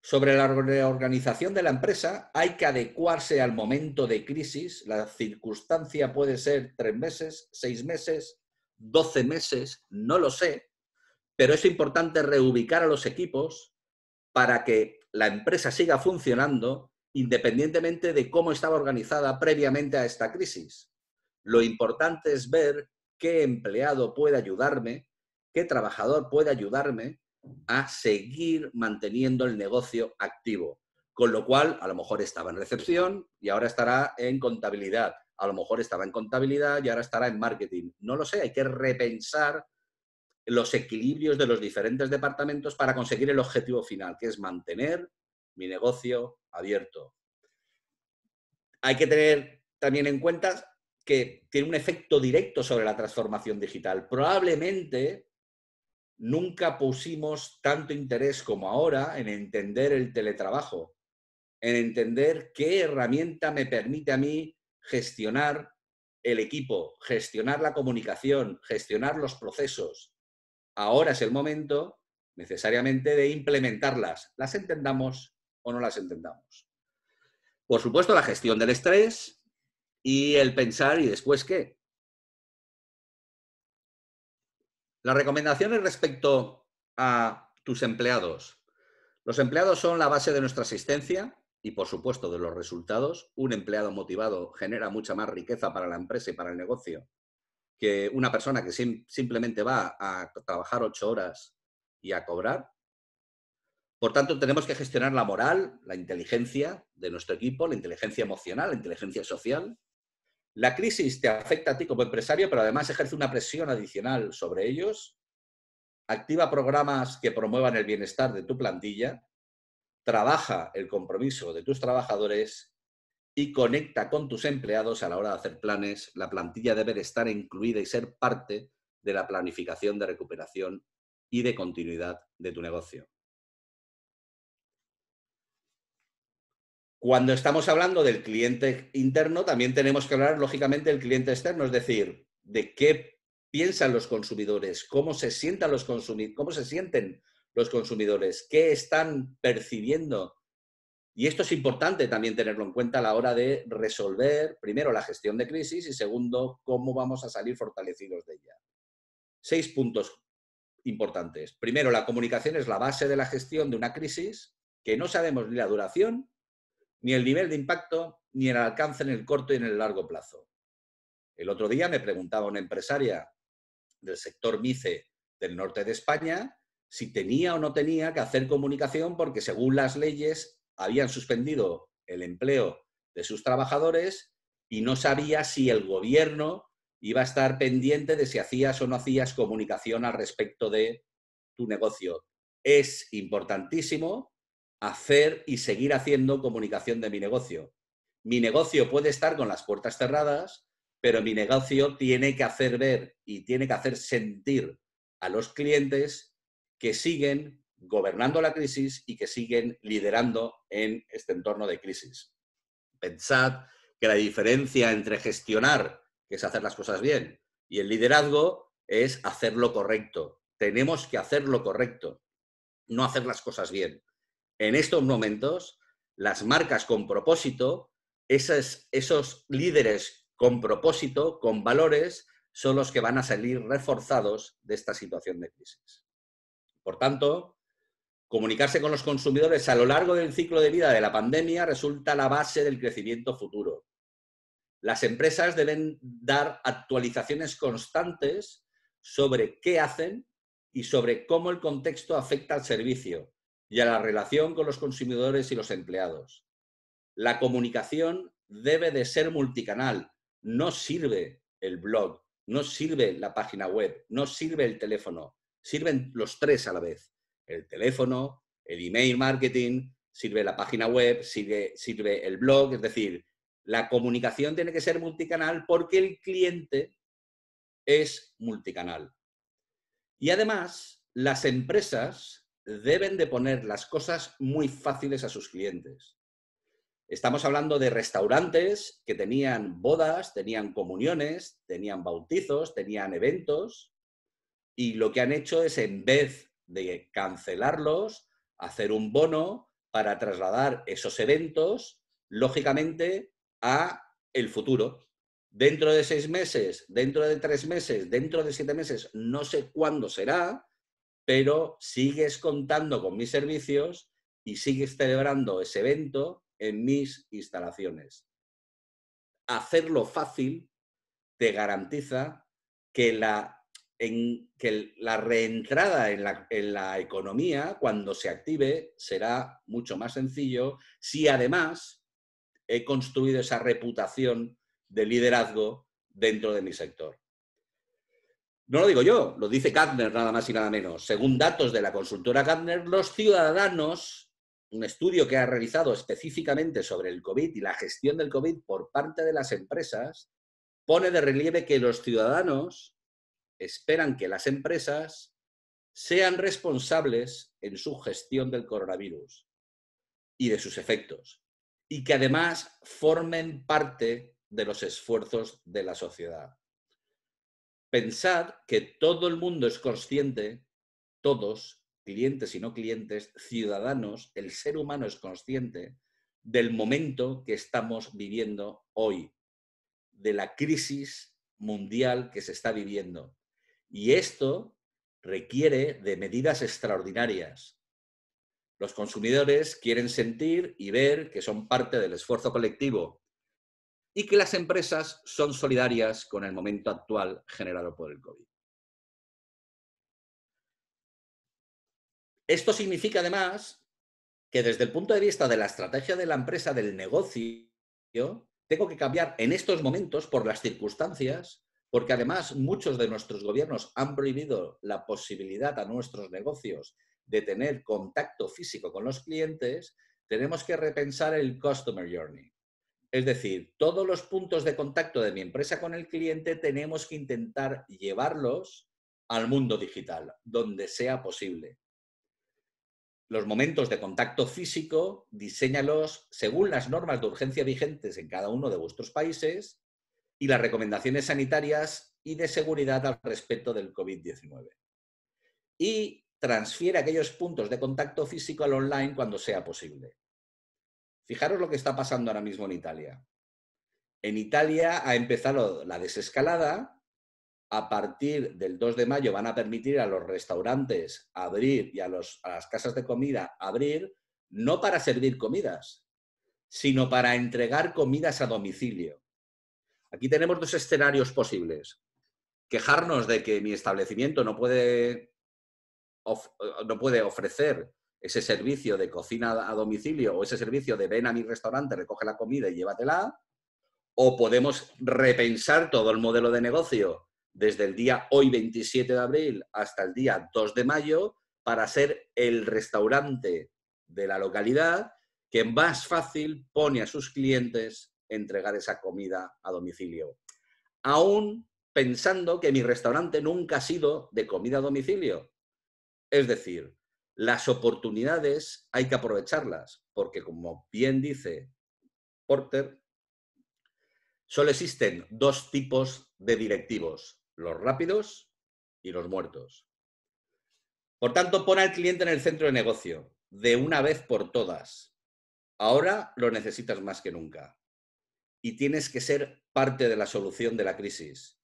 sobre la reorganización de la empresa, hay que adecuarse al momento de crisis. La circunstancia puede ser 3 meses, 6 meses, 12 meses, no lo sé, pero es importante reubicar a los equipos para que la empresa siga funcionando independientemente de cómo estaba organizada previamente a esta crisis. Lo importante es ver qué empleado puede ayudarme, qué trabajador puede ayudarme a seguir manteniendo el negocio activo. Con lo cual, a lo mejor estaba en recepción y ahora estará en contabilidad. A lo mejor estaba en contabilidad y ahora estará en marketing. No lo sé, hay que repensar los equilibrios de los diferentes departamentos para conseguir el objetivo final, que es mantener mi negocio abierto. Hay que tener también en cuenta que tiene un efecto directo sobre la transformación digital. Probablemente nunca pusimos tanto interés como ahora en entender el teletrabajo, en entender qué herramienta me permite a mí gestionar el equipo, gestionar la comunicación, gestionar los procesos. Ahora es el momento necesariamente de implementarlas, las entendamos o no las entendamos. Por supuesto, la gestión del estrés y el pensar ¿y después qué? Las recomendaciones respecto a tus empleados. Los empleados son la base de nuestra existencia y, por supuesto, de los resultados. Un empleado motivado genera mucha más riqueza para la empresa y para el negocio que una persona que simplemente va a trabajar 8 horas y a cobrar. Por tanto, tenemos que gestionar la moral, la inteligencia de nuestro equipo, la inteligencia emocional, la inteligencia social. La crisis te afecta a ti como empresario, pero además ejerce una presión adicional sobre ellos. Activa programas que promuevan el bienestar de tu plantilla. Trabaja el compromiso de tus trabajadores y conecta con tus empleados a la hora de hacer planes. La plantilla debe estar incluida y ser parte de la planificación de recuperación y de continuidad de tu negocio. Cuando estamos hablando del cliente interno, también tenemos que hablar, lógicamente, del cliente externo, es decir, de qué piensan los consumidores, cómo se sienten los consumidores, qué están percibiendo. Y esto es importante también tenerlo en cuenta a la hora de resolver, primero, la gestión de crisis y, segundo, cómo vamos a salir fortalecidos de ella. 6 puntos importantes. Primero, la comunicación es la base de la gestión de una crisis, que no sabemos ni la duración, ni el nivel de impacto, ni el alcance en el corto y en el largo plazo. El otro día me preguntaba una empresaria del sector MICE del norte de España si tenía o no tenía que hacer comunicación porque, según las leyes, habían suspendido el empleo de sus trabajadores y no sabía si el gobierno iba a estar pendiente de si hacías o no hacías comunicación al respecto de tu negocio. Es importantísimo hacer y seguir haciendo comunicación de mi negocio. Mi negocio puede estar con las puertas cerradas, pero mi negocio tiene que hacer ver y tiene que hacer sentir a los clientes que siguen gobernando la crisis y que siguen liderando en este entorno de crisis. Pensad que la diferencia entre gestionar, que es hacer las cosas bien, y el liderazgo es hacer lo correcto. Tenemos que hacer lo correcto, no hacer las cosas bien. En estos momentos, las marcas con propósito, esos líderes con propósito, con valores, son los que van a salir reforzados de esta situación de crisis. Por tanto, comunicarse con los consumidores a lo largo del ciclo de vida de la pandemia resulta la base del crecimiento futuro. Las empresas deben dar actualizaciones constantes sobre qué hacen y sobre cómo el contexto afecta al servicio y a la relación con los consumidores y los empleados. La comunicación debe de ser multicanal. No sirve el blog, no sirve la página web, no sirve el teléfono. Sirven los tres a la vez. El teléfono, el email marketing, sirve la página web, sirve el blog. Es decir, la comunicación tiene que ser multicanal porque el cliente es multicanal. Y además, las empresas deben de poner las cosas muy fáciles a sus clientes. Estamos hablando de restaurantes que tenían bodas, tenían comuniones, tenían bautizos, tenían eventos, y lo que han hecho es, en vez de cancelarlos, hacer un bono para trasladar esos eventos, lógicamente, a el futuro. Dentro de 6 meses, dentro de 3 meses, dentro de 7 meses, no sé cuándo será, pero sigues contando con mis servicios y sigues celebrando ese evento en mis instalaciones. Hacerlo fácil te garantiza que la reentrada en la economía, cuando se active, será mucho más sencillo si además he construido esa reputación de liderazgo dentro de mi sector. No lo digo yo, lo dice Gartner nada más y nada menos. Según datos de la consultora Gartner, los ciudadanos, un estudio que ha realizado específicamente sobre el COVID y la gestión del COVID por parte de las empresas, pone de relieve que los ciudadanos esperan que las empresas sean responsables en su gestión del coronavirus y de sus efectos, y que además formen parte de los esfuerzos de la sociedad. Pensad que todo el mundo es consciente, todos, clientes y no clientes, ciudadanos, el ser humano es consciente del momento que estamos viviendo hoy, de la crisis mundial que se está viviendo. Y esto requiere de medidas extraordinarias. Los consumidores quieren sentir y ver que son parte del esfuerzo colectivo y que las empresas son solidarias con el momento actual generado por el COVID. Esto significa además que desde el punto de vista de la estrategia de la empresa, del negocio, tengo que cambiar en estos momentos por las circunstancias, porque además muchos de nuestros gobiernos han prohibido la posibilidad a nuestros negocios de tener contacto físico con los clientes. Tenemos que repensar el Customer Journey. Es decir, todos los puntos de contacto de mi empresa con el cliente tenemos que intentar llevarlos al mundo digital, donde sea posible. Los momentos de contacto físico, diséñalos según las normas de urgencia vigentes en cada uno de vuestros países y las recomendaciones sanitarias y de seguridad al respecto del COVID-19. Y transfiere aquellos puntos de contacto físico al online cuando sea posible. Fijaros lo que está pasando ahora mismo en Italia. En Italia ha empezado la desescalada. A partir del 2 de mayo van a permitir a los restaurantes abrir y a las casas de comida abrir, no para servir comidas, sino para entregar comidas a domicilio. Aquí tenemos dos escenarios posibles. Quejarnos de que mi establecimiento no puede ofrecer ese servicio de cocina a domicilio o ese servicio de ven a mi restaurante, recoge la comida y llévatela, o podemos repensar todo el modelo de negocio desde el día hoy 27 de abril hasta el día 2 de mayo para ser el restaurante de la localidad que más fácil pone a sus clientes entregar esa comida a domicilio. Aún pensando que mi restaurante nunca ha sido de comida a domicilio. Es decir, Las oportunidades hay que aprovecharlas, porque como bien dice Porter, solo existen dos tipos de directivos, los rápidos y los muertos. Por tanto, pon al cliente en el centro de negocio, de una vez por todas. Ahora lo necesitas más que nunca. Y tienes que ser parte de la solución de la crisis.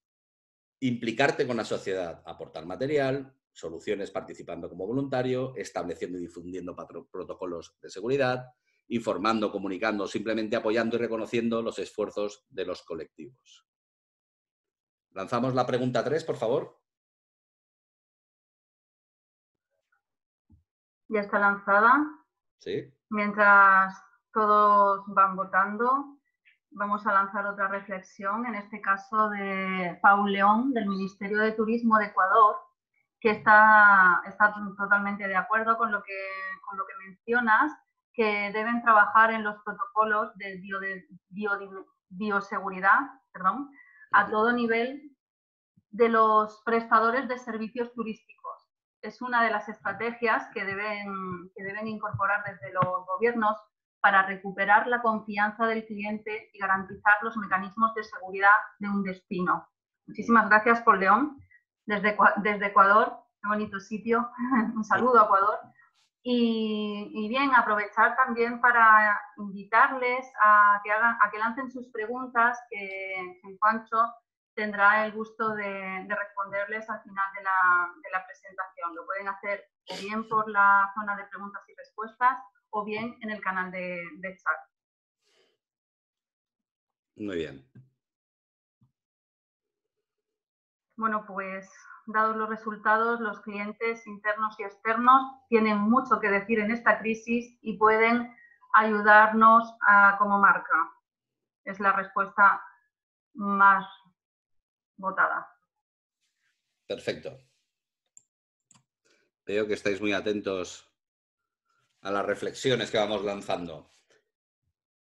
Implicarte con la sociedad, aportar material, soluciones participando como voluntario, estableciendo y difundiendo protocolos de seguridad, informando, comunicando, simplemente apoyando y reconociendo los esfuerzos de los colectivos. Lanzamos la pregunta 3, por favor. Ya está lanzada. Sí. Mientras todos van votando, vamos a lanzar otra reflexión, en este caso de Paul León, del Ministerio de Turismo de Ecuador, que está totalmente de acuerdo con lo que mencionas, que deben trabajar en los protocolos de bioseguridad, a todo nivel de los prestadores de servicios turísticos. Es una de las estrategias que deben incorporar desde los gobiernos para recuperar la confianza del cliente y garantizar los mecanismos de seguridad de un destino. Muchísimas gracias, Paul León, desde Ecuador, qué bonito sitio. Un saludo a Ecuador. Y bien, aprovechar también para invitarles a que lancen sus preguntas, que Juancho tendrá el gusto de responderles al final de la presentación. Lo pueden hacer o bien por la zona de preguntas y respuestas o bien en el canal de chat. Muy bien. Bueno, pues dados los resultados, los clientes internos y externos tienen mucho que decir en esta crisis y pueden ayudarnos como marca. Es la respuesta más votada. Perfecto. Veo que estáis muy atentos a las reflexiones que vamos lanzando.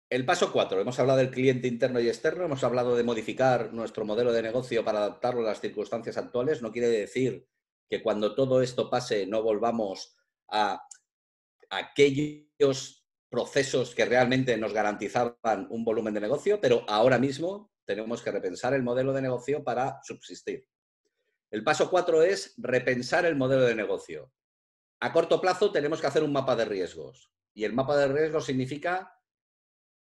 El paso 4, hemos hablado del cliente interno y externo, hemos hablado de modificar nuestro modelo de negocio para adaptarlo a las circunstancias actuales. No quiere decir que cuando todo esto pase no volvamos a aquellos procesos que realmente nos garantizaban un volumen de negocio, pero ahora mismo tenemos que repensar el modelo de negocio para subsistir. El paso 4 es repensar el modelo de negocio. A corto plazo tenemos que hacer un mapa de riesgos. Y el mapa de riesgos significa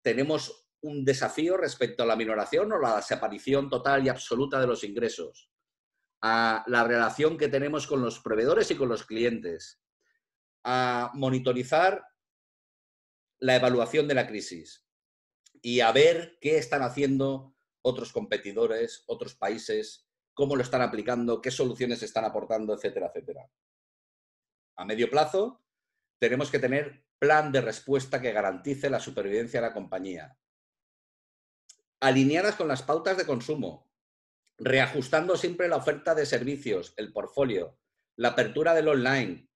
tenemos un desafío respecto a la minoración o la desaparición total y absoluta de los ingresos, a la relación que tenemos con los proveedores y con los clientes, a monitorizar la evaluación de la crisis y a ver qué están haciendo otros competidores, otros países, cómo lo están aplicando, qué soluciones están aportando, etcétera, etcétera. A medio plazo, tenemos que tener plan de respuesta que garantice la supervivencia de la compañía, alineadas con las pautas de consumo, reajustando siempre la oferta de servicios, el portfolio, la apertura del online,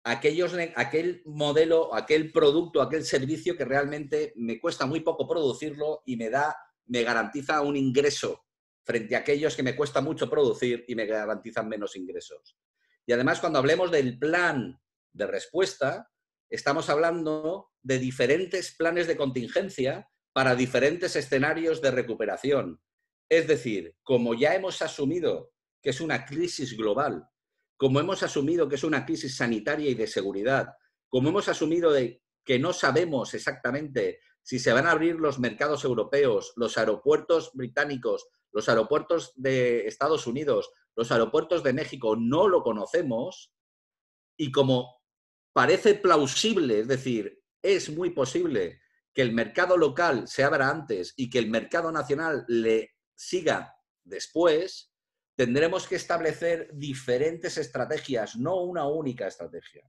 aquel modelo, aquel producto, aquel servicio que realmente me cuesta muy poco producirlo y me garantiza un ingreso frente a aquellos que me cuesta mucho producir y me garantizan menos ingresos. Y además, cuando hablemos del plan de respuesta, estamos hablando de diferentes planes de contingencia para diferentes escenarios de recuperación. Es decir, como ya hemos asumido que es una crisis global, como hemos asumido que es una crisis sanitaria y de seguridad, como hemos asumido que no sabemos exactamente si se van a abrir los mercados europeos, los aeropuertos británicos, los aeropuertos de Estados Unidos, los aeropuertos de México, no lo conocemos, y como parece plausible, es decir, es muy posible que el mercado local se abra antes y que el mercado nacional le siga después, tendremos que establecer diferentes estrategias, no una única estrategia.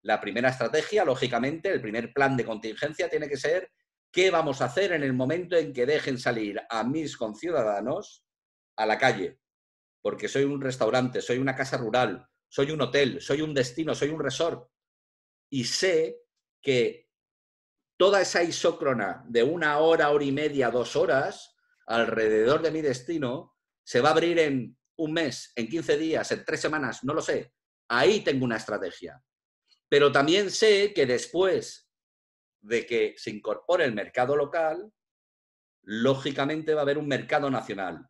La primera estrategia, lógicamente, el primer plan de contingencia tiene que ser qué vamos a hacer en el momento en que dejen salir a mis conciudadanos a la calle. Porque soy un restaurante, soy una casa rural, soy un hotel, soy un destino, soy un resort. Y sé que toda esa isócrona de 1 hora, hora y media, 2 horas alrededor de mi destino se va a abrir en 1 mes, en 15 días, en 3 semanas, no lo sé. Ahí tengo una estrategia. Pero también sé que después de que se incorpore el mercado local, lógicamente va a haber un mercado nacional.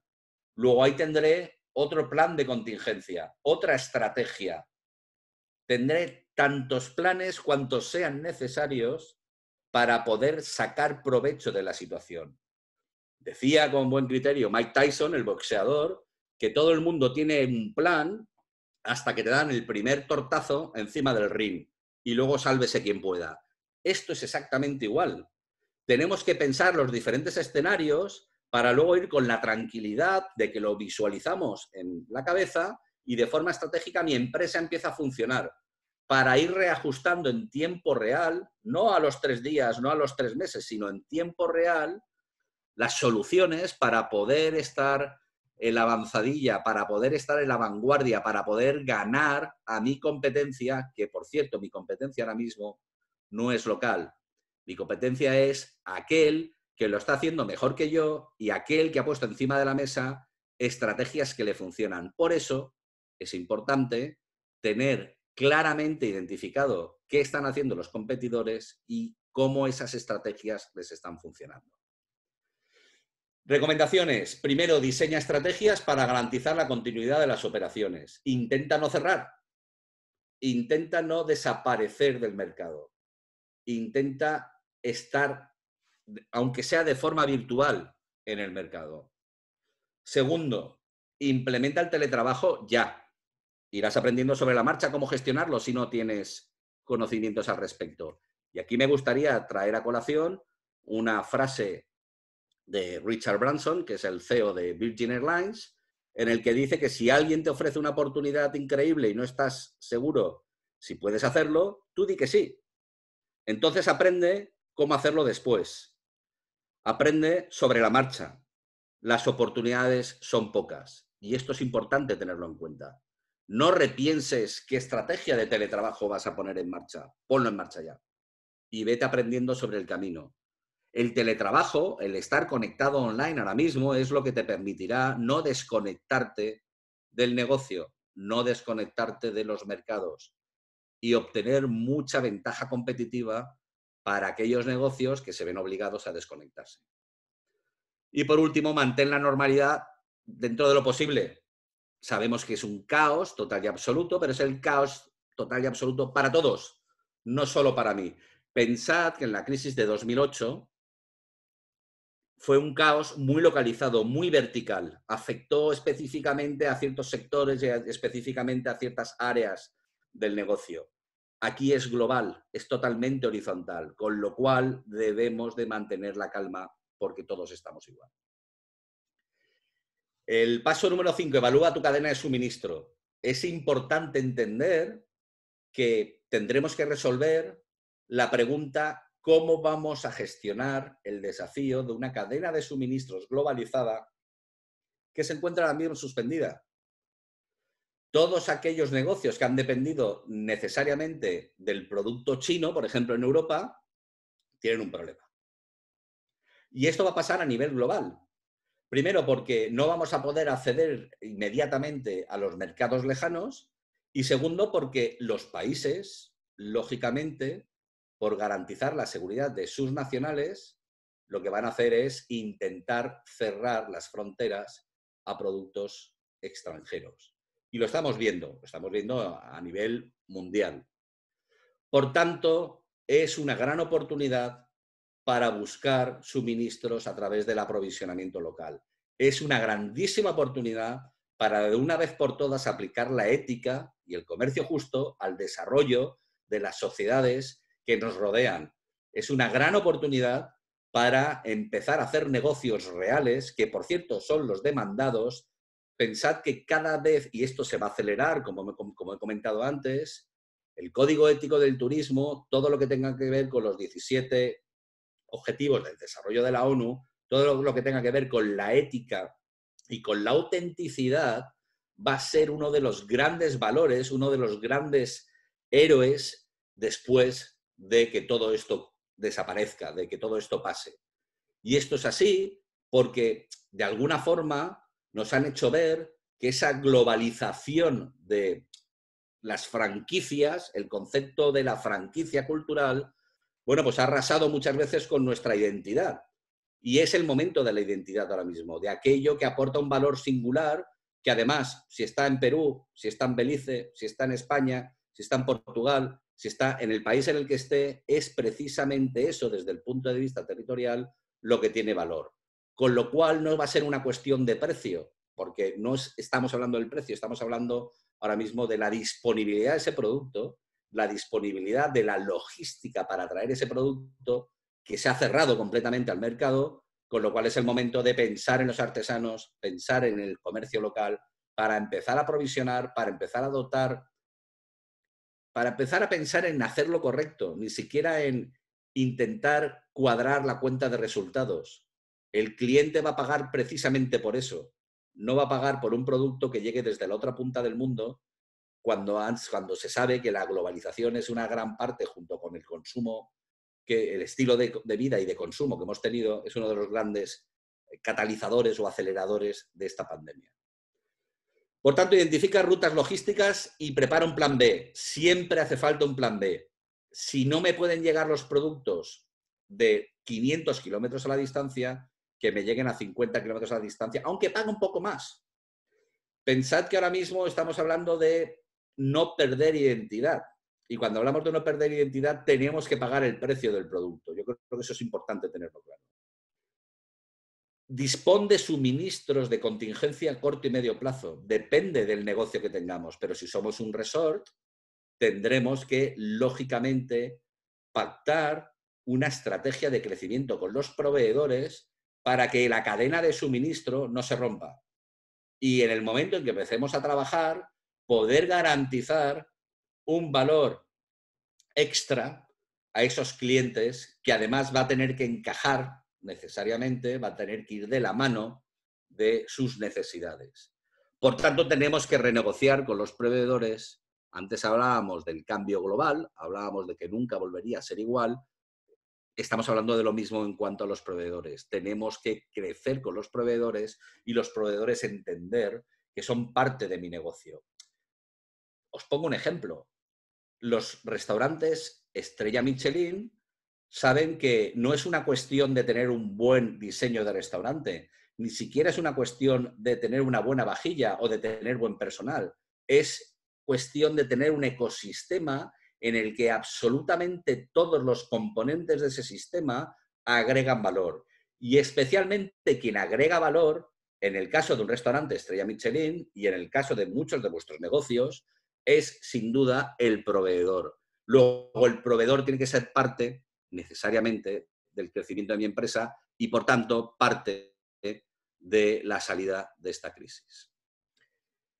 Luego ahí tendré otro plan de contingencia, otra estrategia. Tendré tantos planes cuantos sean necesarios para poder sacar provecho de la situación. Decía con buen criterio Mike Tyson, el boxeador, que todo el mundo tiene un plan hasta que te dan el primer tortazo encima del ring y luego sálvese quien pueda. Esto es exactamente igual. Tenemos que pensar los diferentes escenarios para luego ir con la tranquilidad de que lo visualizamos en la cabeza y de forma estratégica mi empresa empieza a funcionar para ir reajustando en tiempo real, no a los 3 días, no a los 3 meses, sino en tiempo real, las soluciones para poder estar en la avanzadilla, para poder estar en la vanguardia, para poder ganar a mi competencia, que por cierto, mi competencia ahora mismo no es local. Mi competencia es aquel que lo está haciendo mejor que yo y aquel que ha puesto encima de la mesa estrategias que le funcionan. Por eso es importante tener claramente identificado qué están haciendo los competidores y cómo esas estrategias les están funcionando. Recomendaciones. Primero, diseña estrategias para garantizar la continuidad de las operaciones. Intenta no cerrar. Intenta no desaparecer del mercado. Intenta estar, aunque sea de forma virtual, en el mercado. Segundo, implementa el teletrabajo ya. Irás aprendiendo sobre la marcha cómo gestionarlo si no tienes conocimientos al respecto. Y aquí me gustaría traer a colación una frase de Richard Branson, que es el CEO de Virgin Airlines, en el que dice que si alguien te ofrece una oportunidad increíble y no estás seguro si puedes hacerlo, tú di que sí. Entonces aprende cómo hacerlo después. Aprende sobre la marcha. Las oportunidades son pocas y esto es importante tenerlo en cuenta. No repienses qué estrategia de teletrabajo vas a poner en marcha. Ponlo en marcha ya y vete aprendiendo sobre el camino. El teletrabajo, el estar conectado online ahora mismo es lo que te permitirá no desconectarte del negocio, no desconectarte de los mercados y obtener mucha ventaja competitiva para aquellos negocios que se ven obligados a desconectarse. Y por último, mantén la normalidad dentro de lo posible. Sabemos que es un caos total y absoluto, pero es el caos total y absoluto para todos, no solo para mí. Pensad que en la crisis de 2008 fue un caos muy localizado, muy vertical. Afectó específicamente a ciertos sectores y específicamente a ciertas áreas del negocio. Aquí es global, es totalmente horizontal, con lo cual debemos de mantener la calma porque todos estamos igual. El paso número 5, evalúa tu cadena de suministro. Es importante entender que tendremos que resolver la pregunta ¿cómo vamos a gestionar el desafío de una cadena de suministros globalizada que se encuentra ahora mismo suspendida? Todos aquellos negocios que han dependido necesariamente del producto chino, por ejemplo en Europa, tienen un problema. Y esto va a pasar a nivel global. Primero, porque no vamos a poder acceder inmediatamente a los mercados lejanos. Y segundo, porque los países, lógicamente, por garantizar la seguridad de sus nacionales, lo que van a hacer es intentar cerrar las fronteras a productos extranjeros. Y lo estamos viendo a nivel mundial. Por tanto, es una gran oportunidad para buscar suministros a través del aprovisionamiento local. Es una grandísima oportunidad para de una vez por todas aplicar la ética y el comercio justo al desarrollo de las sociedades que nos rodean. Es una gran oportunidad para empezar a hacer negocios reales, que por cierto son los demandados. Pensad que cada vez, y esto se va a acelerar, como he comentado antes, el Código Ético del Turismo, todo lo que tenga que ver con los 17 Objetivos del Desarrollo de la ONU, todo lo que tenga que ver con la ética y con la autenticidad, va a ser uno de los grandes valores, uno de los grandes héroes después de que todo esto desaparezca, de que todo esto pase. Y esto es así porque, de alguna forma, nos han hecho ver que esa globalización de las franquicias, el concepto de la franquicia cultural, bueno, pues ha arrasado muchas veces con nuestra identidad. Y es el momento de la identidad ahora mismo, de aquello que aporta un valor singular, que además, si está en Perú, si está en Belice, si está en España, si está en Portugal, si está en el país en el que esté, es precisamente eso, desde el punto de vista territorial, lo que tiene valor. Con lo cual no va a ser una cuestión de precio, porque no estamos hablando del precio, estamos hablando ahora mismo de la disponibilidad de ese producto, la disponibilidad de la logística para traer ese producto, que se ha cerrado completamente al mercado, con lo cual es el momento de pensar en los artesanos, pensar en el comercio local, para empezar a aprovisionar, para empezar a dotar, para empezar a pensar en hacer lo correcto, ni siquiera en intentar cuadrar la cuenta de resultados. El cliente va a pagar precisamente por eso. No va a pagar por un producto que llegue desde la otra punta del mundo cuando se sabe que la globalización es una gran parte, junto con el consumo, que el estilo de vida y de consumo que hemos tenido es uno de los grandes catalizadores o aceleradores de esta pandemia. Por tanto, identifica rutas logísticas y prepara un plan B. Siempre hace falta un plan B. Si no me pueden llegar los productos de 500 kilómetros a la distancia, que me lleguen a 50 kilómetros a la distancia, aunque pague un poco más. Pensad que ahora mismo estamos hablando de no perder identidad. Y cuando hablamos de no perder identidad, tenemos que pagar el precio del producto. Yo creo que eso es importante tenerlo claro. Dispón de suministros de contingencia a corto y medio plazo. Depende del negocio que tengamos, pero si somos un resort, tendremos que, lógicamente, pactar una estrategia de crecimiento con los proveedores para que la cadena de suministro no se rompa. Y en el momento en que empecemos a trabajar, poder garantizar un valor extra a esos clientes, que además va a tener que encajar necesariamente, va a tener que ir de la mano de sus necesidades. Por tanto, tenemos que renegociar con los proveedores. Antes hablábamos del cambio global, hablábamos de que nunca volvería a ser igual. Estamos hablando de lo mismo en cuanto a los proveedores. Tenemos que crecer con los proveedores y los proveedores entender que son parte de mi negocio. Os pongo un ejemplo. Los restaurantes estrella Michelin saben que no es una cuestión de tener un buen diseño de restaurante, ni siquiera es una cuestión de tener una buena vajilla o de tener buen personal. Es cuestión de tener un ecosistema en el que absolutamente todos los componentes de ese sistema agregan valor. Y especialmente quien agrega valor, en el caso de un restaurante estrella Michelin y en el caso de muchos de vuestros negocios, es sin duda el proveedor. Luego, el proveedor tiene que ser parte necesariamente del crecimiento de mi empresa y, por tanto, parte de la salida de esta crisis.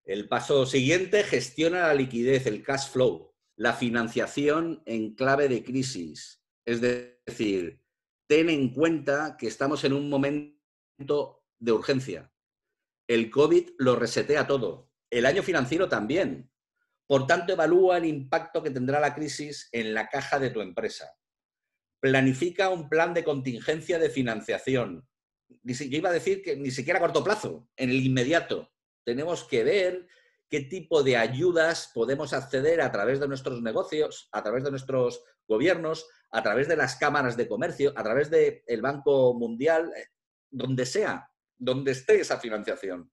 El paso siguiente, gestiona la liquidez, el cash flow, la financiación en clave de crisis. Es decir, ten en cuenta que estamos en un momento de urgencia. El COVID lo resetea todo. El año financiero también. Por tanto, evalúa el impacto que tendrá la crisis en la caja de tu empresa. Planifica un plan de contingencia de financiación. Yo iba a decir que ni siquiera a corto plazo, en el inmediato. Tenemos que ver qué tipo de ayudas podemos acceder a través de nuestros negocios, a través de nuestros gobiernos, a través de las cámaras de comercio, a través del Banco Mundial, donde sea, donde esté esa financiación.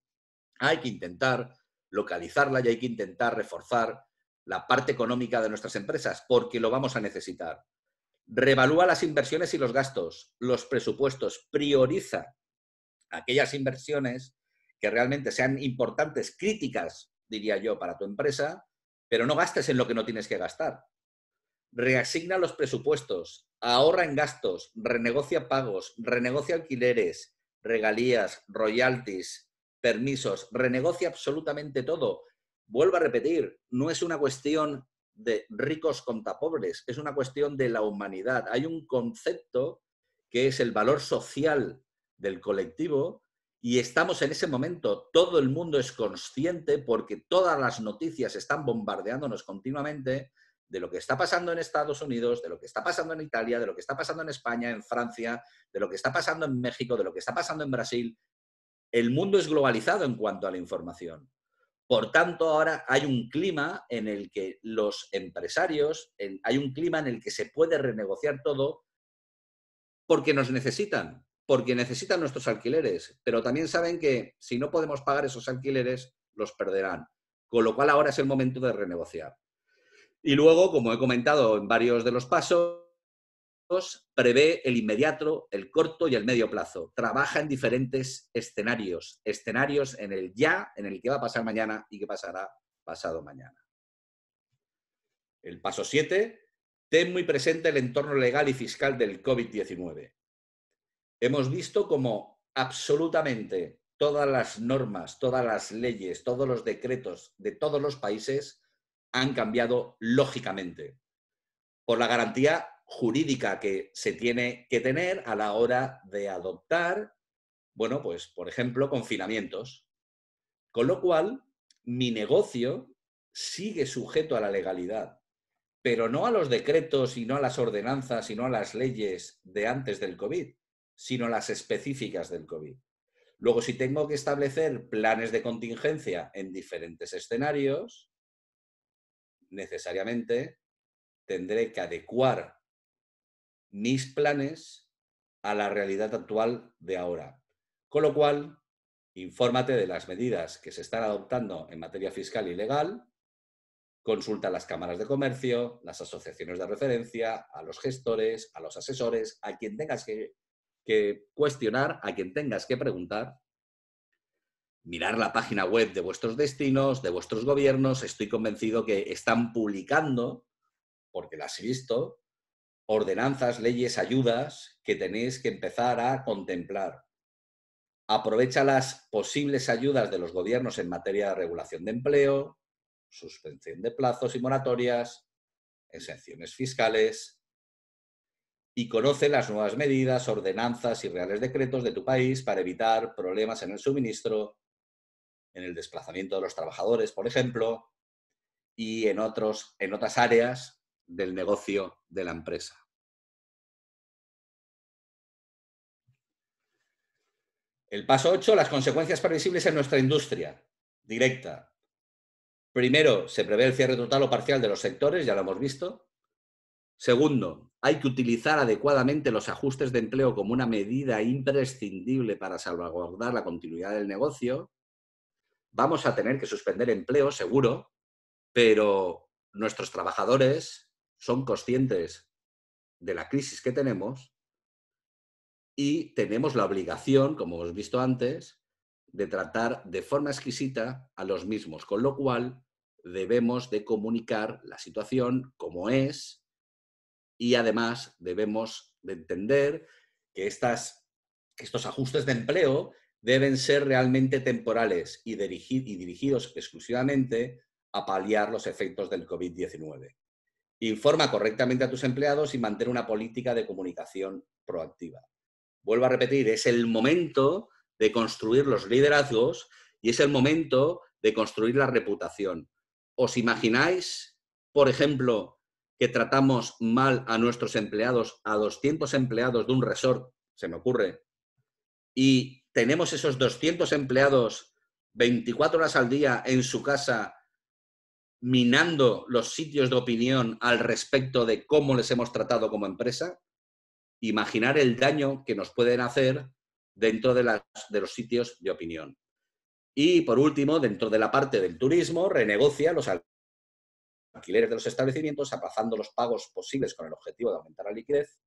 Hay que intentar localizarla y hay que intentar reforzar la parte económica de nuestras empresas, porque lo vamos a necesitar. Revalúa las inversiones y los gastos, los presupuestos, prioriza aquellas inversiones que realmente sean importantes, críticas, diría yo, para tu empresa, pero no gastes en lo que no tienes que gastar. Reasigna los presupuestos, ahorra en gastos, renegocia pagos, renegocia alquileres, regalías, royalties, permisos, renegocia absolutamente todo. Vuelvo a repetir, no es una cuestión de ricos contra pobres, es una cuestión de la humanidad. Hay un concepto que es el valor social del colectivo y estamos en ese momento. Todo el mundo es consciente porque todas las noticias están bombardeándonos continuamente de lo que está pasando en Estados Unidos, de lo que está pasando en Italia, de lo que está pasando en España, en Francia, de lo que está pasando en México, de lo que está pasando en Brasil. El mundo es globalizado en cuanto a la información. Por tanto, ahora hay un clima en el que los empresarios, hay un clima en el que se puede renegociar todo porque nos necesitan, porque necesitan nuestros alquileres, pero también saben que si no podemos pagar esos alquileres, los perderán. Con lo cual ahora es el momento de renegociar. Y luego, como he comentado en varios de los pasos, prevé el inmediato, el corto y el medio plazo. Trabaja en diferentes escenarios. Escenarios en el ya, en el que va a pasar mañana y que pasará pasado mañana. El paso 7. Ten muy presente el entorno legal y fiscal del COVID-19. Hemos visto cómo absolutamente todas las normas, todas las leyes, todos los decretos de todos los países han cambiado lógicamente por la garantía jurídica que se tiene que tener a la hora de adoptar, bueno, pues, por ejemplo, confinamientos. Con lo cual, mi negocio sigue sujeto a la legalidad, pero no a los decretos y no a las ordenanzas y no a las leyes de antes del COVID, sino a las específicas del COVID. Luego, si tengo que establecer planes de contingencia en diferentes escenarios, necesariamente tendré que adecuar mis planes a la realidad actual de ahora. Con lo cual, infórmate de las medidas que se están adoptando en materia fiscal y legal, consulta a las cámaras de comercio, las asociaciones de referencia, a los gestores, a los asesores, a quien tengas que cuestionar, a quien tengas que preguntar. Mirar la página web de vuestros destinos, de vuestros gobiernos. Estoy convencido que están publicando, porque las he visto, ordenanzas, leyes, ayudas que tenéis que empezar a contemplar. Aprovecha las posibles ayudas de los gobiernos en materia de regulación de empleo, suspensión de plazos y moratorias, exenciones fiscales, y conoce las nuevas medidas, ordenanzas y reales decretos de tu país para evitar problemas en el suministro, en el desplazamiento de los trabajadores, por ejemplo, y en otras áreas del negocio de la empresa. El paso 8, las consecuencias previsibles en nuestra industria directa. Primero, se prevé el cierre total o parcial de los sectores, ya lo hemos visto. Segundo, hay que utilizar adecuadamente los ajustes de empleo como una medida imprescindible para salvaguardar la continuidad del negocio. Vamos a tener que suspender empleo, seguro, pero nuestros trabajadores son conscientes de la crisis que tenemos y tenemos la obligación, como hemos visto antes, de tratar de forma exquisita a los mismos, con lo cual debemos de comunicar la situación como es y además debemos de entender que estos ajustes de empleo deben ser realmente temporales y dirigidos exclusivamente a paliar los efectos del COVID-19. Informa correctamente a tus empleados y mantén una política de comunicación proactiva. Vuelvo a repetir, es el momento de construir los liderazgos y es el momento de construir la reputación. ¿Os imagináis, por ejemplo, que tratamos mal a nuestros empleados, a 200 empleados de un resort, se me ocurre, y tenemos esos 200 empleados 24 horas al día en su casa minando los sitios de opinión al respecto de cómo les hemos tratado como empresa? Imaginar el daño que nos pueden hacer dentro de los sitios de opinión. Y, por último, dentro de la parte del turismo, renegocia los alquileres de los establecimientos, aplazando los pagos posibles con el objetivo de aumentar la liquidez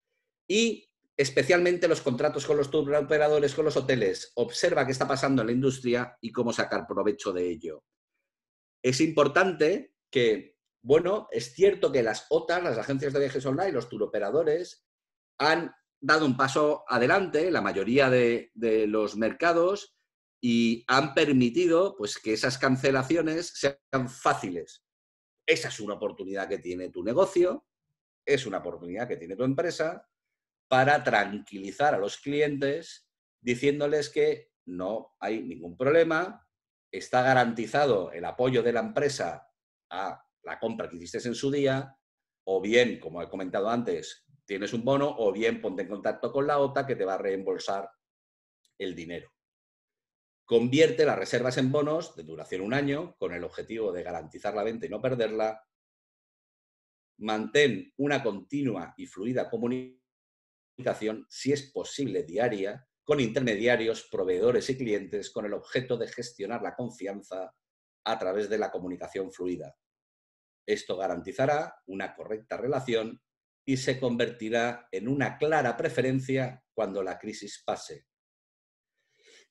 y, especialmente, los contratos con los turoperadores, con los hoteles. Observa qué está pasando en la industria y cómo sacar provecho de ello. Es importante que, bueno, es cierto que las OTAs, las agencias de viajes online, los turoperadores, han dado un paso adelante, la mayoría de los mercados, y han permitido pues, que esas cancelaciones sean fáciles. Esa es una oportunidad que tiene tu negocio, es una oportunidad que tiene tu empresa para tranquilizar a los clientes diciéndoles que no hay ningún problema, está garantizado el apoyo de la empresa a la compra que hiciste en su día, o bien, como he comentado antes, tienes un bono, o bien ponte en contacto con la OTA que te va a reembolsar el dinero. convierte las reservas en bonos de duración 1 año con el objetivo de garantizar la venta y no perderla. Mantén una continua y fluida comunicación, si es posible diaria, con intermediarios, proveedores y clientes con el objeto de gestionar la confianza a través de la comunicación fluida. Esto garantizará una correcta relación y se convertirá en una clara preferencia cuando la crisis pase.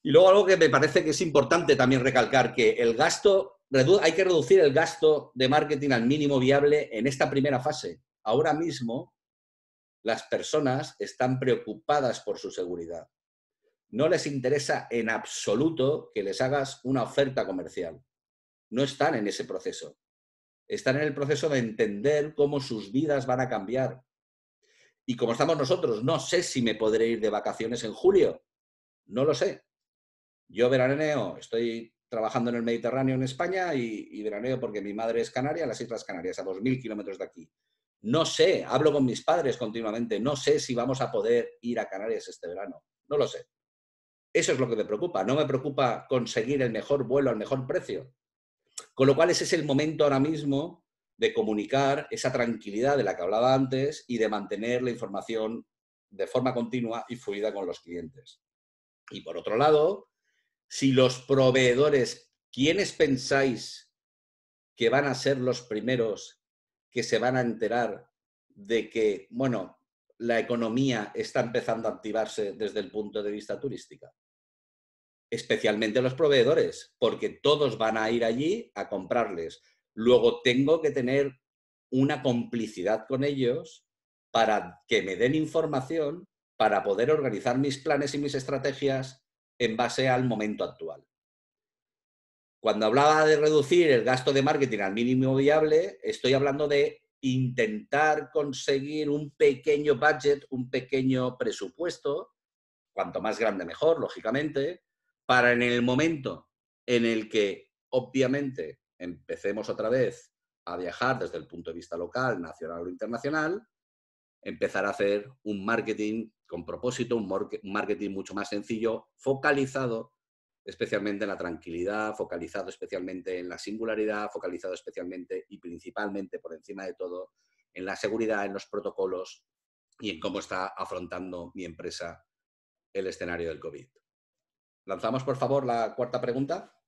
Y luego algo que me parece que es importante también recalcar, que el gasto, hay que reducir el gasto de marketing al mínimo viable en esta primera fase. Ahora mismo las personas están preocupadas por su seguridad. No les interesa en absoluto que les hagas una oferta comercial. No están en ese proceso. Están en el proceso de entender cómo sus vidas van a cambiar. Y como estamos nosotros, no sé si me podré ir de vacaciones en julio. No lo sé. Yo veraneo, estoy trabajando en el Mediterráneo en España y veraneo porque mi madre es canaria, en las Islas Canarias, a 2000 kilómetros de aquí. No sé, hablo con mis padres continuamente, no sé si vamos a poder ir a Canarias este verano. No lo sé. Eso es lo que me preocupa. No me preocupa conseguir el mejor vuelo al mejor precio. Con lo cual ese es el momento ahora mismo de comunicar esa tranquilidad de la que hablaba antes y de mantener la información de forma continua y fluida con los clientes. Y por otro lado, si los proveedores, ¿quiénes pensáis que van a ser los primeros que se van a enterar de que, bueno, la economía está empezando a activarse desde el punto de vista turístico? Especialmente los proveedores, porque todos van a ir allí a comprarles. Luego tengo que tener una complicidad con ellos para que me den información para poder organizar mis planes y mis estrategias en base al momento actual. Cuando hablaba de reducir el gasto de marketing al mínimo viable, estoy hablando de intentar conseguir un pequeño budget, un pequeño presupuesto, cuanto más grande mejor, lógicamente, para en el momento en el que, obviamente, empecemos otra vez a viajar desde el punto de vista local, nacional o internacional, empezar a hacer un marketing con propósito, un marketing mucho más sencillo, focalizado especialmente en la tranquilidad, focalizado especialmente en la singularidad, focalizado especialmente y principalmente por encima de todo en la seguridad, en los protocolos y en cómo está afrontando mi empresa el escenario del COVID. Lanzamos, por favor, la cuarta pregunta.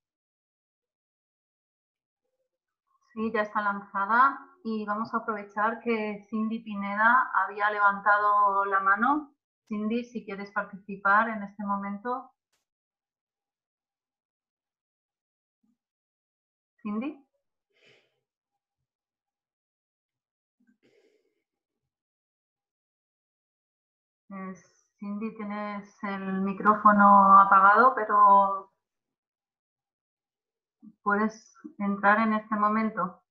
Sí, ya está lanzada y vamos a aprovechar que Cindy Pineda había levantado la mano. Cindy, si quieres participar en este momento. Cindy. Cindy, tienes el micrófono apagado, pero puedes entrar en este momento.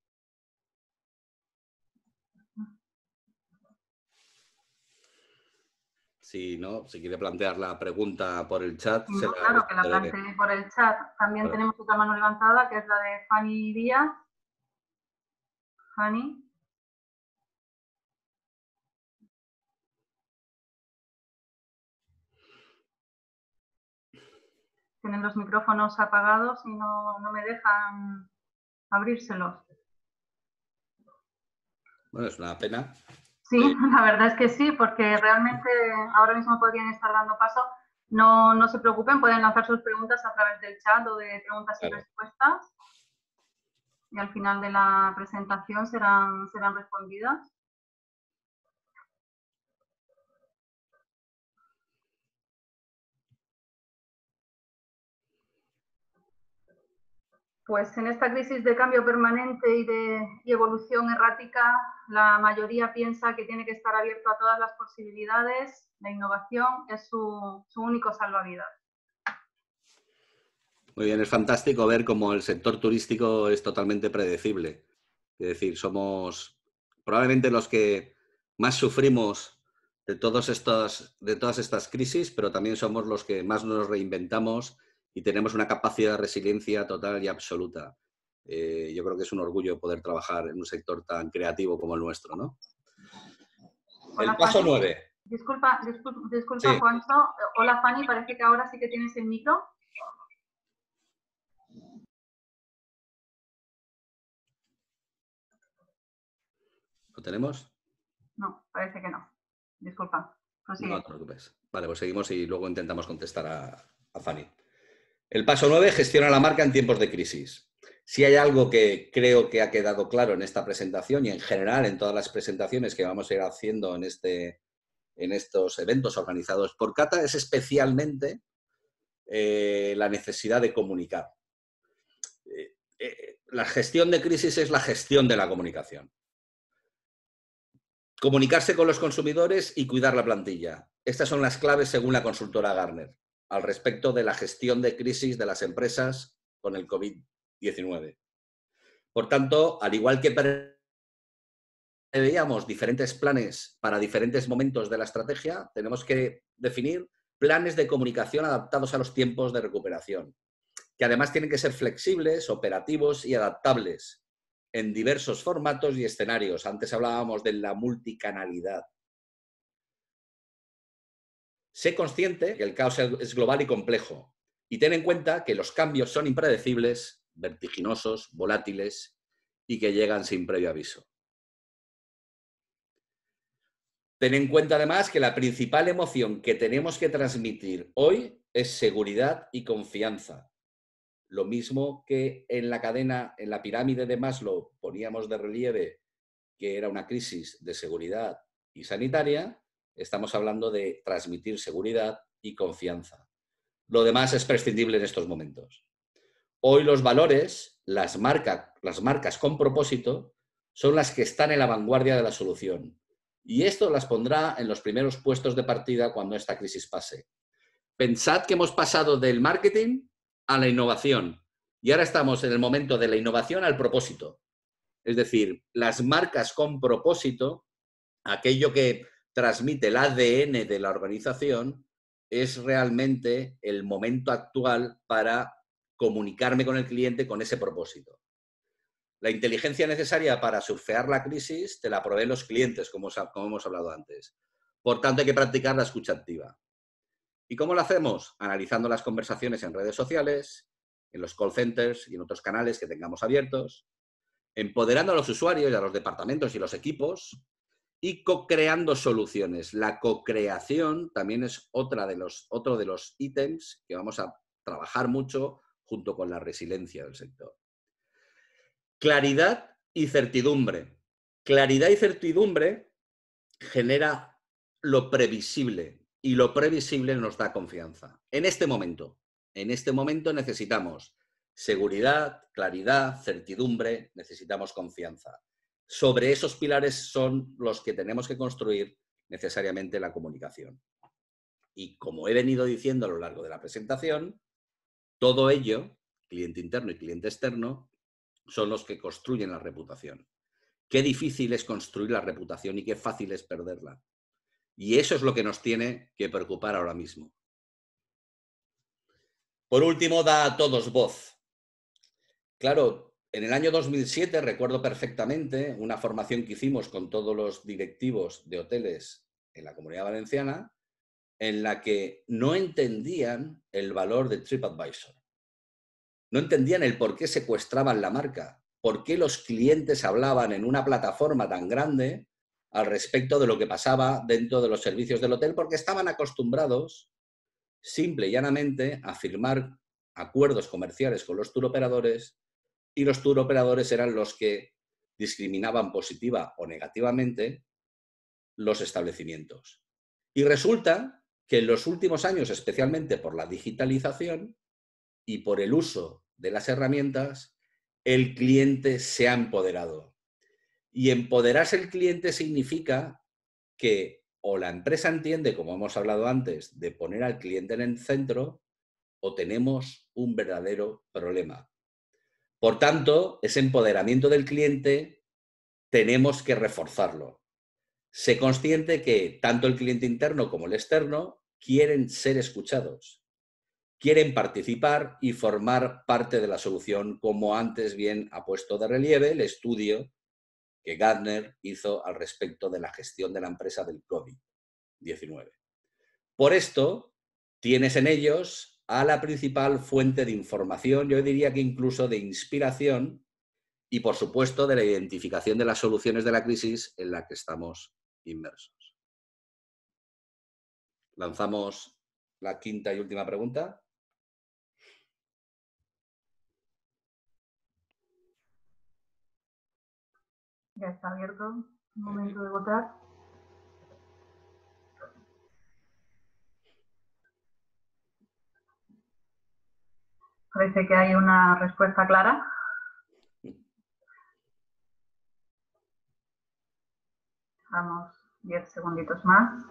Si no, si quiere plantear la pregunta por el chat. No, claro, que la plantee por el chat. También tenemos otra mano levantada, que es la de Fanny Díaz. Fanny. Tienen los micrófonos apagados y no me dejan abrírselos. Bueno, es una pena. Sí, la verdad es que sí, porque realmente ahora mismo podrían estar dando paso. No se preocupen, pueden lanzar sus preguntas a través del chat o de preguntas y respuestas. Y al final de la presentación serán respondidas. Pues en esta crisis de cambio permanente y evolución errática, la mayoría piensa que tiene que estar abierto a todas las posibilidades. La innovación es su único salvavidas. Muy bien, es fantástico ver cómo el sector turístico es totalmente predecible. Es decir, somos probablemente los que más sufrimos de todas estas crisis, pero también somos los que más nos reinventamos y tenemos una capacidad de resiliencia total y absoluta. Yo creo que es un orgullo poder trabajar en un sector tan creativo como el nuestro, ¿no? Hola, el paso Fanny. 9. Disculpa, Sí. Juancho. Hola, Fanny, parece que ahora sí que tienes el micro. ¿Lo tenemos? No, parece que no. Disculpa. Prosigue. No te preocupes. Vale, pues seguimos y luego intentamos contestar a Fanny. El paso 9, gestiona la marca en tiempos de crisis. Si hay algo que creo que ha quedado claro en esta presentación y en general en todas las presentaciones que vamos a ir haciendo en estos eventos organizados por Cata, es especialmente la necesidad de comunicar. La gestión de crisis es la gestión de la comunicación. Comunicarse con los consumidores y cuidar la plantilla. Estas son las claves según la consultora Gartner al respecto de la gestión de crisis de las empresas con el COVID-19. Por tanto, al igual que preveíamos diferentes planes para diferentes momentos de la estrategia, tenemos que definir planes de comunicación adaptados a los tiempos de recuperación, que además tienen que ser flexibles, operativos y adaptables en diversos formatos y escenarios. Antes hablábamos de la multicanalidad. Sé consciente que el caos es global y complejo y ten en cuenta que los cambios son impredecibles, vertiginosos, volátiles y que llegan sin previo aviso. Ten en cuenta además que la principal emoción que tenemos que transmitir hoy es seguridad y confianza. Lo mismo que en la cadena, en la pirámide de Maslow poníamos de relieve que era una crisis de seguridad y sanitaria, estamos hablando de transmitir seguridad y confianza. Lo demás es prescindible en estos momentos. Hoy los valores, las marcas con propósito, son las que están en la vanguardia de la solución. Y esto las pondrá en los primeros puestos de partida cuando esta crisis pase. Pensad que hemos pasado del marketing a la innovación y ahora estamos en el momento de la innovación al propósito. Es decir, las marcas con propósito, aquello que transmite el ADN de la organización, es realmente el momento actual para comunicarme con el cliente con ese propósito. La inteligencia necesaria para surfear la crisis te la proveen los clientes, como hemos hablado antes. Por tanto, hay que practicar la escucha activa. ¿Y cómo lo hacemos? Analizando las conversaciones en redes sociales, en los call centers y en otros canales que tengamos abiertos, empoderando a los usuarios y a los departamentos y los equipos y co-creando soluciones. La co-creación también es otro de los ítems que vamos a trabajar mucho junto con la resiliencia del sector. Claridad y certidumbre. Claridad y certidumbre genera lo previsible y lo previsible nos da confianza. En este momento necesitamos seguridad, claridad, certidumbre, necesitamos confianza. Sobre esos pilares son los que tenemos que construir necesariamente la comunicación. Y como he venido diciendo a lo largo de la presentación, todo ello, cliente interno y cliente externo, son los que construyen la reputación. Qué difícil es construir la reputación y qué fácil es perderla. Y eso es lo que nos tiene que preocupar ahora mismo. Por último, da a todos voz. Claro, en el año 2007 recuerdo perfectamente una formación que hicimos con todos los directivos de hoteles en la Comunidad Valenciana en la que no entendían el valor de TripAdvisor. No entendían el por qué secuestraban la marca, por qué los clientes hablaban en una plataforma tan grande al respecto de lo que pasaba dentro de los servicios del hotel, porque estaban acostumbrados, simple y llanamente, a firmar acuerdos comerciales con los turoperadores y los turoperadores eran los que discriminaban positiva o negativamente los establecimientos. Y resulta que en los últimos años, especialmente por la digitalización y por el uso de las herramientas, el cliente se ha empoderado. Y empoderarse el cliente significa que o la empresa entiende, como hemos hablado antes, de poner al cliente en el centro, o tenemos un verdadero problema. Por tanto, ese empoderamiento del cliente tenemos que reforzarlo. Sé consciente que tanto el cliente interno como el externo quieren ser escuchados, quieren participar y formar parte de la solución, como antes bien ha puesto de relieve el estudio que Gartner hizo al respecto de la gestión de la empresa del COVID-19. Por esto, tienes en ellos a la principal fuente de información, yo diría que incluso de inspiración, y, por supuesto, de la identificación de las soluciones de la crisis en la que estamos inmersos. Lanzamos la quinta y última pregunta. Ya está abierto. Un momento de votar. Parece que hay una respuesta clara. Damos 10 segunditos más.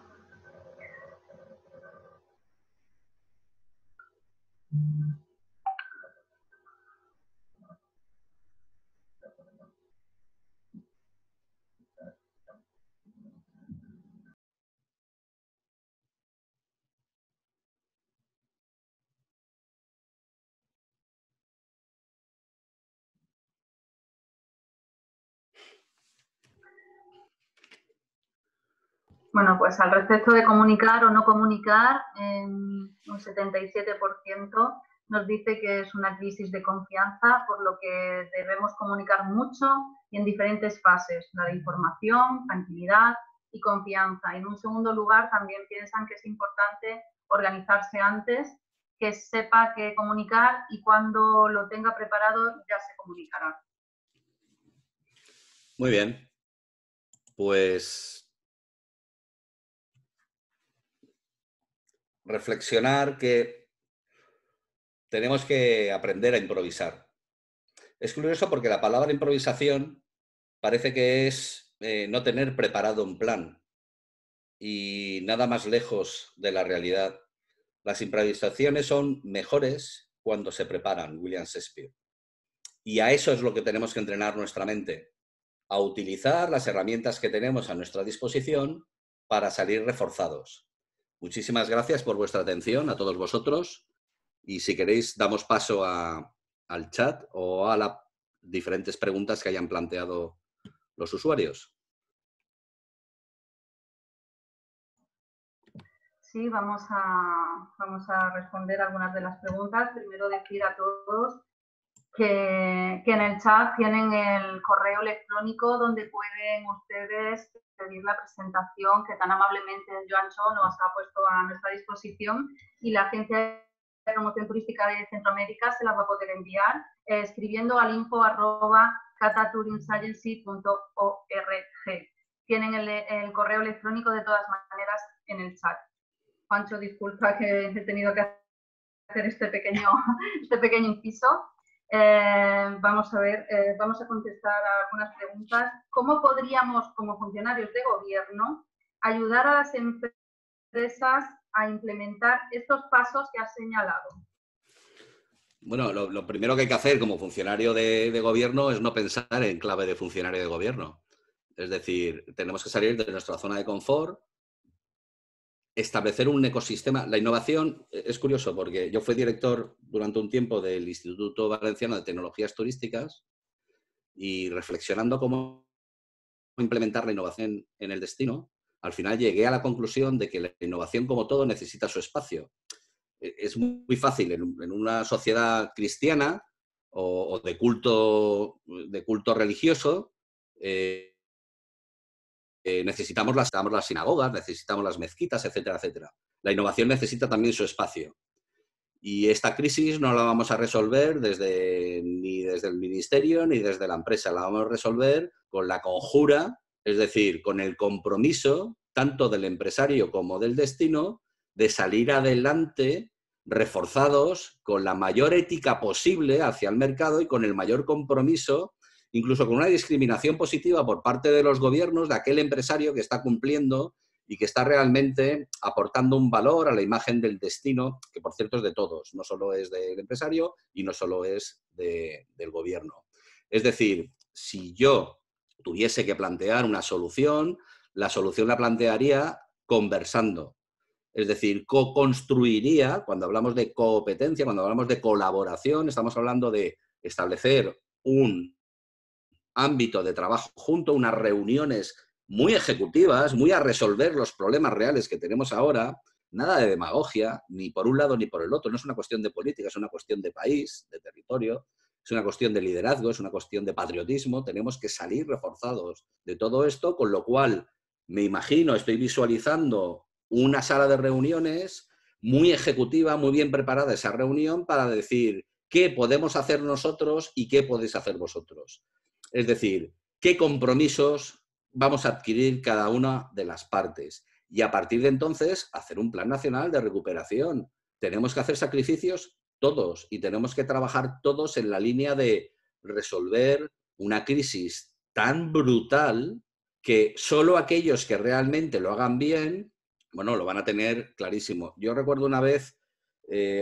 Bueno, pues al respecto de comunicar o no comunicar, un 77% nos dice que es una crisis de confianza, por lo que debemos comunicar mucho y en diferentes fases, la de información, tranquilidad y confianza. Y en un segundo lugar, también piensan que es importante organizarse antes, que sepa qué comunicar y cuando lo tenga preparado ya se comunicará. Muy bien. Pues reflexionar que tenemos que aprender a improvisar. Es curioso porque la palabra improvisación parece que es no tener preparado un plan y nada más lejos de la realidad. Las improvisaciones son mejores cuando se preparan, William Shakespeare. Y a eso es lo que tenemos que entrenar nuestra mente, a utilizar las herramientas que tenemos a nuestra disposición para salir reforzados. Muchísimas gracias por vuestra atención a todos vosotros y si queréis damos paso al chat o a las diferentes preguntas que hayan planteado los usuarios. Sí, vamos a responder algunas de las preguntas. Primero decir a todos que en el chat tienen el correo electrónico donde pueden ustedes pedir la presentación que tan amablemente Joancho nos ha puesto a nuestra disposición y la Agencia de Promoción Turística de Centroamérica se las va a poder enviar escribiendo al info@catatourismagency.org. Tienen el correo electrónico de todas maneras en el chat. Pancho, disculpa que he tenido que hacer este pequeño inciso. Vamos a ver, vamos a contestar a algunas preguntas. ¿Cómo podríamos, como funcionarios de gobierno, ayudar a las empresas a implementar estos pasos que has señalado? Bueno, lo primero que hay que hacer como funcionario de gobierno es no pensar en clave de funcionario de gobierno. Es decir, tenemos que salir de nuestra zona de confort, establecer un ecosistema. La innovación es curioso porque yo fui director durante un tiempo del Instituto Valenciano de Tecnologías Turísticas y reflexionando cómo implementar la innovación en el destino, al final llegué a la conclusión de que la innovación, como todo, necesita su espacio. Es muy fácil en una sociedad cristiana o de culto religioso, necesitamos las sinagogas, necesitamos las mezquitas, etcétera, etcétera. La innovación necesita también su espacio. Y esta crisis no la vamos a resolver ni desde el ministerio ni desde la empresa. La vamos a resolver con la conjura, es decir, con el compromiso tanto del empresario como del destino de salir adelante reforzados con la mayor ética posible hacia el mercado y con el mayor compromiso, incluso con una discriminación positiva por parte de los gobiernos de aquel empresario que está cumpliendo y que está realmente aportando un valor a la imagen del destino, que por cierto es de todos, no solo es del empresario y no solo es del gobierno. Es decir, si yo tuviese que plantear una solución, la solución la plantearía conversando. Es decir, co-construiría, cuando hablamos de competencia, cuando hablamos de colaboración, estamos hablando de establecer un ámbito de trabajo junto, unas reuniones muy ejecutivas, muy a resolver los problemas reales que tenemos ahora, nada de demagogia, ni por un lado ni por el otro, no es una cuestión de política, es una cuestión de país, de territorio, es una cuestión de liderazgo, es una cuestión de patriotismo. Tenemos que salir reforzados de todo esto, con lo cual me imagino, estoy visualizando una sala de reuniones muy ejecutiva, muy bien preparada esa reunión para decir qué podemos hacer nosotros y qué podéis hacer vosotros. Es decir, qué compromisos vamos a adquirir cada una de las partes. Y a partir de entonces, hacer un plan nacional de recuperación. Tenemos que hacer sacrificios todos y tenemos que trabajar todos en la línea de resolver una crisis tan brutal que solo aquellos que realmente lo hagan bien, bueno, lo van a tener clarísimo. Yo recuerdo una vez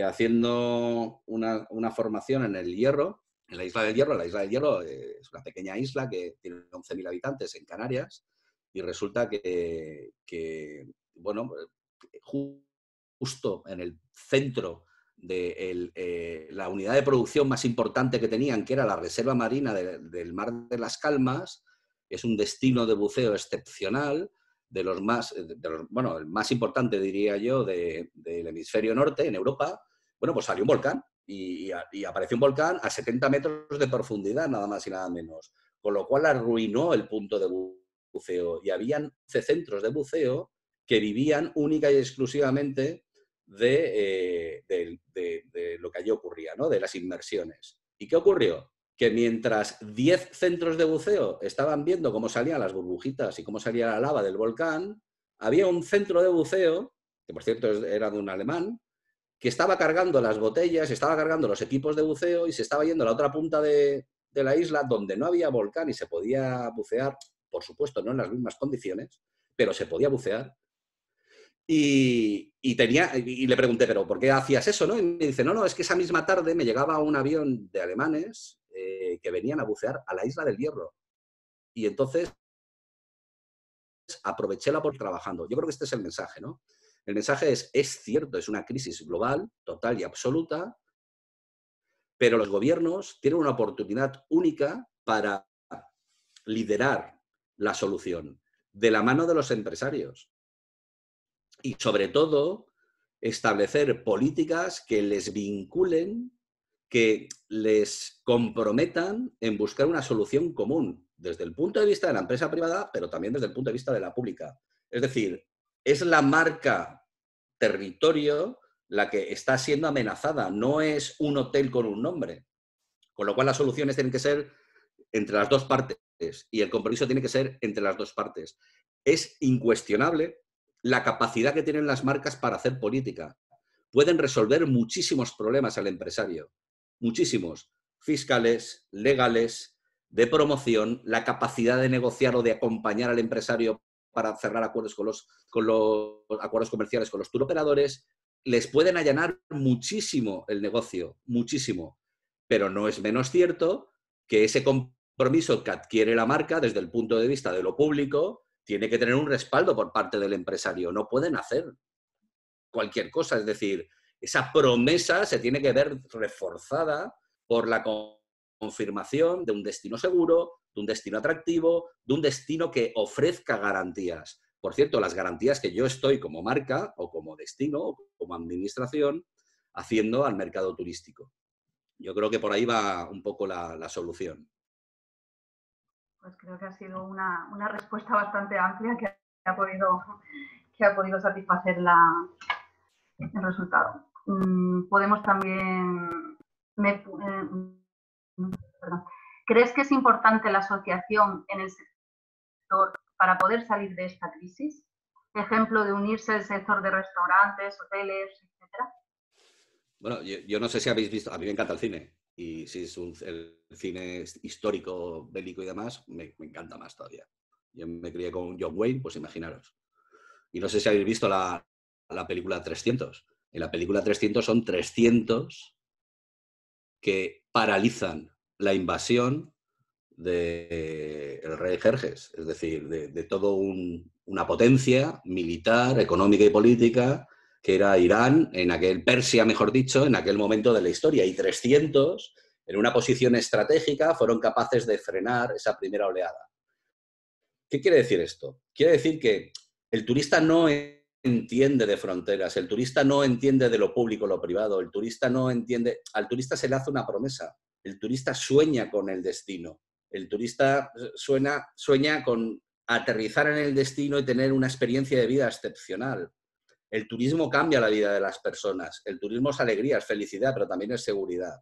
haciendo una formación en el Hierro, en la Isla del Hierro. La Isla del Hierro es una pequeña isla que tiene 11.000 habitantes en Canarias y resulta que bueno, justo en el centro de la unidad de producción más importante que tenían, que era la Reserva Marina del Mar de las Calmas, es un destino de buceo excepcional, bueno, el más importante, diría yo, del hemisferio norte, en Europa. Bueno, pues salió un volcán y apareció un volcán a 70 metros de profundidad, nada más y nada menos, con lo cual arruinó el punto de buceo. Y habían 11 centros de buceo que vivían única y exclusivamente de lo que allí ocurría, ¿no? De las inmersiones. ¿Y qué ocurrió? Que mientras 10 centros de buceo estaban viendo cómo salían las burbujitas y cómo salía la lava del volcán, había un centro de buceo, que por cierto era de un alemán, que estaba cargando las botellas, estaba cargando los equipos de buceo y se estaba yendo a la otra punta de la isla donde no había volcán y se podía bucear, por supuesto no en las mismas condiciones, pero se podía bucear. Y le pregunté, ¿pero por qué hacías eso? ¿No? Y me dice, no, es que esa misma tarde me llegaba un avión de alemanes que venían a bucear a la Isla del Hierro. Y entonces aproveché la por trabajando. Yo creo que este es el mensaje, ¿no? El mensaje es cierto, es una crisis global, total y absoluta, pero los gobiernos tienen una oportunidad única para liderar la solución de la mano de los empresarios. Y sobre todo, establecer políticas que les vinculen, que les comprometan en buscar una solución común, desde el punto de vista de la empresa privada, pero también desde el punto de vista de la pública. Es decir, es la marca territorio la que está siendo amenazada, no es un hotel con un nombre. Con lo cual las soluciones tienen que ser entre las dos partes y el compromiso tiene que ser entre las dos partes. Es incuestionable la capacidad que tienen las marcas para hacer política. Pueden resolver muchísimos problemas al empresario, muchísimos, fiscales, legales, de promoción, la capacidad de negociar o de acompañar al empresario para cerrar acuerdos con los acuerdos comerciales con los turoperadores. Les pueden allanar muchísimo el negocio, muchísimo, pero no es menos cierto que ese compromiso que adquiere la marca desde el punto de vista de lo público tiene que tener un respaldo por parte del empresario. No pueden hacer cualquier cosa. Es decir, esa promesa se tiene que ver reforzada por la confirmación de un destino seguro, de un destino atractivo, de un destino que ofrezca garantías. Por cierto, las garantías que yo estoy como marca o como destino o como administración haciendo al mercado turístico. Yo creo que por ahí va un poco la solución. Pues creo que ha sido una respuesta bastante amplia que ha podido satisfacer el resultado. Podemos también... ¿Crees que es importante la asociación en el sector para poder salir de esta crisis? Ejemplo de unirse al sector de restaurantes, hoteles, etcétera. Bueno, yo no sé si habéis visto, a mí me encanta el cine. Y si es el cine histórico, bélico y demás, me encanta más todavía. Yo me crié con John Wayne, pues imaginaros. Y no sé si habéis visto la película 300. En la película 300 son 300 que paralizan la invasión del rey Jerjes. Es decir, de toda una potencia militar, económica y política que era Irán, Persia, mejor dicho, en aquel momento de la historia. Y 300, en una posición estratégica, fueron capaces de frenar esa primera oleada. ¿Qué quiere decir esto? Quiere decir que el turista no entiende de fronteras, el turista no entiende de lo público o lo privado, el turista no entiende... Al turista se le hace una promesa El turista sueña con el destino. El turista sueña con aterrizar en el destino y tener una experiencia de vida excepcional. El turismo cambia la vida de las personas. El turismo es alegría, es felicidad, pero también es seguridad.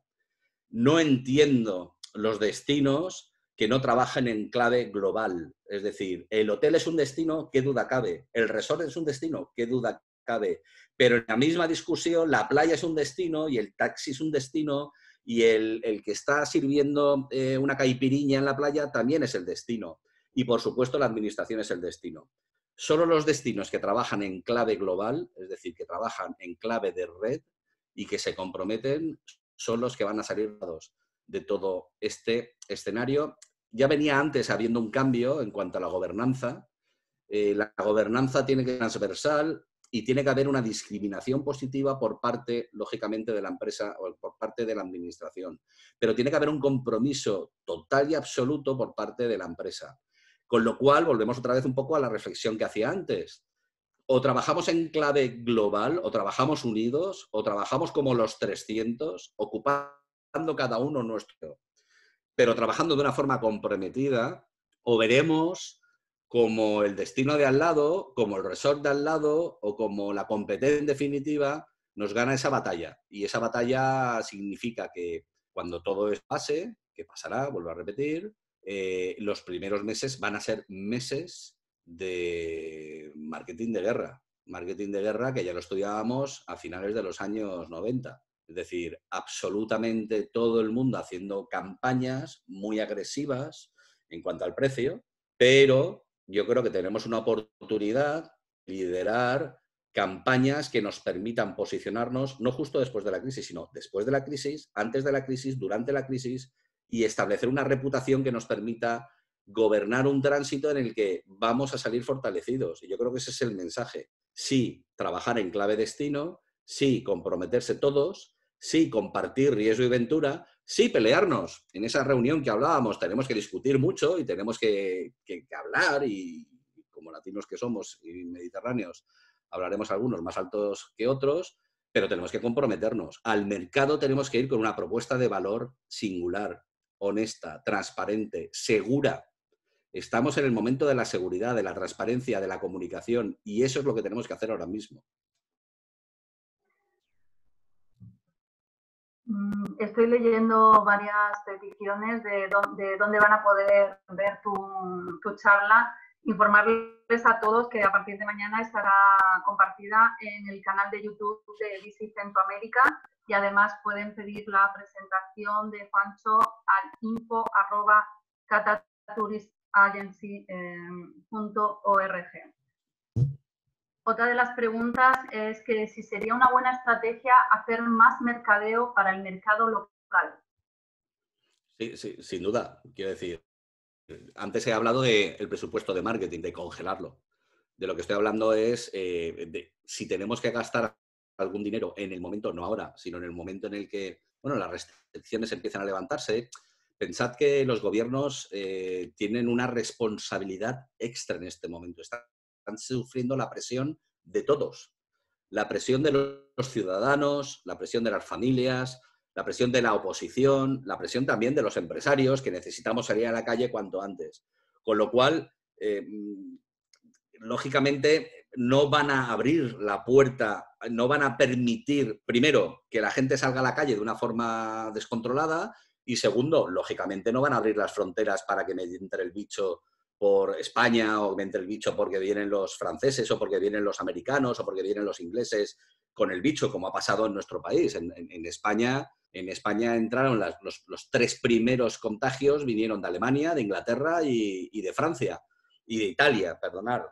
No entiendo los destinos que no trabajan en clave global. Es decir, el hotel es un destino, ¿qué duda cabe? El resort es un destino, ¿qué duda cabe? Pero en la misma discusión, la playa es un destino y el taxi es un destino y el que está sirviendo una caipiriña en la playa también es el destino. Y, por supuesto, la administración es el destino. Solo los destinos que trabajan en clave global, es decir, que trabajan en clave de red y que se comprometen, son los que van a salir de todo este escenario. Ya venía antes habiendo un cambio en cuanto a la gobernanza. La gobernanza tiene que ser transversal y tiene que haber una discriminación positiva por parte, lógicamente, de la empresa o por parte de la administración. Pero tiene que haber un compromiso total y absoluto por parte de la empresa. Con lo cual, volvemos otra vez un poco a la reflexión que hacía antes. O trabajamos en clave global, o trabajamos unidos, o trabajamos como los 300, ocupando cada uno nuestro, pero trabajando de una forma comprometida, o veremos como el destino de al lado, como el resort de al lado, o como la competencia en definitiva, nos gana esa batalla. Y esa batalla significa que cuando todo esto pase, que pasará, vuelvo a repetir, los primeros meses van a ser meses de marketing de guerra. Marketing de guerra que ya lo estudiábamos a finales de los años 90. Es decir, absolutamente todo el mundo haciendo campañas muy agresivas en cuanto al precio, pero yo creo que tenemos una oportunidad de liderar campañas que nos permitan posicionarnos no justo después de la crisis, sino después de la crisis, antes de la crisis, durante la crisis, y establecer una reputación que nos permita gobernar un tránsito en el que vamos a salir fortalecidos. Y yo creo que ese es el mensaje. Sí, trabajar en clave destino, sí, comprometerse todos, sí, compartir riesgo y ventura, sí, pelearnos. En esa reunión que hablábamos tenemos que discutir mucho y tenemos que hablar y como latinos que somos y mediterráneos, hablaremos algunos más altos que otros, pero tenemos que comprometernos. Al mercado tenemos que ir con una propuesta de valor singular, honesta, transparente, segura. Estamos en el momento de la seguridad, de la transparencia, de la comunicación y eso es lo que tenemos que hacer ahora mismo. Estoy leyendo varias peticiones de dónde van a poder ver tu charla. Informarles a todos que a partir de mañana estará compartida en el canal de YouTube de Visit Centroamérica y además pueden pedir la presentación de Juancho al info@catatouristagency.org. Otra de las preguntas es que si sería una buena estrategia hacer más mercadeo para el mercado local. Sí, sí, sin duda. Quiero decir, antes he hablado del presupuesto de marketing, de congelarlo. De lo que estoy hablando es de si tenemos que gastar algún dinero en el momento, no ahora, sino en el momento en el que las restricciones empiezan a levantarse. Pensad que los gobiernos tienen una responsabilidad extra en este momento. Están sufriendo la presión de todos. La presión de los ciudadanos, la presión de las familias, la presión de la oposición, la presión también de los empresarios que necesitamos salir a la calle cuanto antes. Con lo cual, lógicamente, no van a abrir la puerta, no van a permitir, primero, que la gente salga a la calle de una forma descontrolada y, segundo, lógicamente, no van a abrir las fronteras para que me entre el bicho por España o me entre el bicho porque vienen los franceses o porque vienen los americanos o porque vienen los ingleses con el bicho, como ha pasado en nuestro país. En España entraron los 3 primeros contagios, vinieron de Alemania, de Inglaterra y de Francia. Y de Italia, perdonad.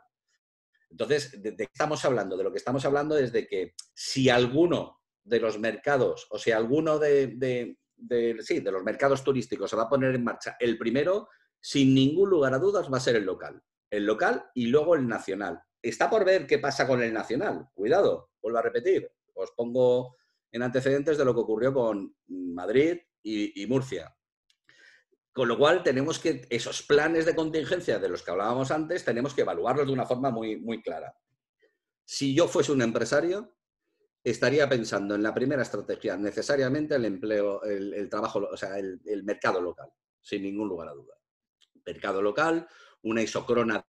Entonces, ¿de qué estamos hablando? De lo que estamos hablando es de que si alguno de los mercados, o si alguno de los mercados turísticos se va a poner en marcha, el primero, sin ningún lugar a dudas, va a ser el local. El local y luego el nacional. Está por ver qué pasa con el nacional. Cuidado, vuelvo a repetir. Os pongo en antecedentes de lo que ocurrió con Madrid y Murcia. Con lo cual, tenemos que, esos planes de contingencia de los que hablábamos antes, tenemos que evaluarlos de una forma muy, muy clara. Si yo fuese un empresario, estaría pensando en la primera estrategia, necesariamente el empleo, el trabajo, o sea, el mercado local, sin ningún lugar a duda. Mercado local, una isocrona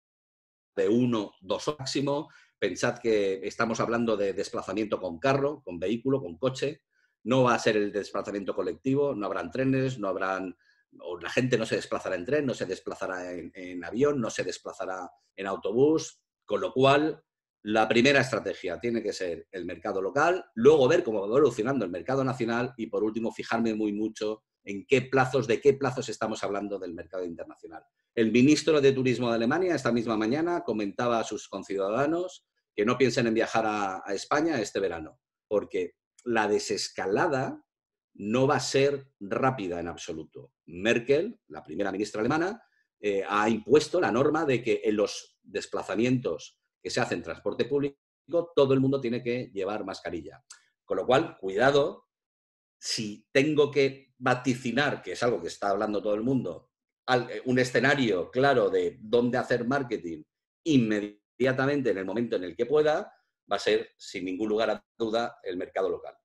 de 1, 2 máximo. Pensad que estamos hablando de desplazamiento con carro, con vehículo, con coche. No va a ser el desplazamiento colectivo, no habrán trenes, no habrán, o la gente no se desplazará en tren, no se desplazará en avión, no se desplazará en autobús, con lo cual la primera estrategia tiene que ser el mercado local, luego ver cómo va evolucionando el mercado nacional y por último fijarme muy mucho en qué plazos, de qué plazos estamos hablando del mercado internacional. El ministro de Turismo de Alemania esta misma mañana comentaba a sus conciudadanos que no piensen en viajar a España este verano, porque la desescalada no va a ser rápida en absoluto. Merkel, la primera ministra alemana, ha impuesto la norma de que en los desplazamientos que se hacen en transporte público todo el mundo tiene que llevar mascarilla. Con lo cual, cuidado, si tengo que vaticinar, que es algo que está hablando todo el mundo, un escenario claro de dónde hacer marketing inmediatamente en el momento en el que pueda, va a ser, sin ningún lugar a duda, el mercado local.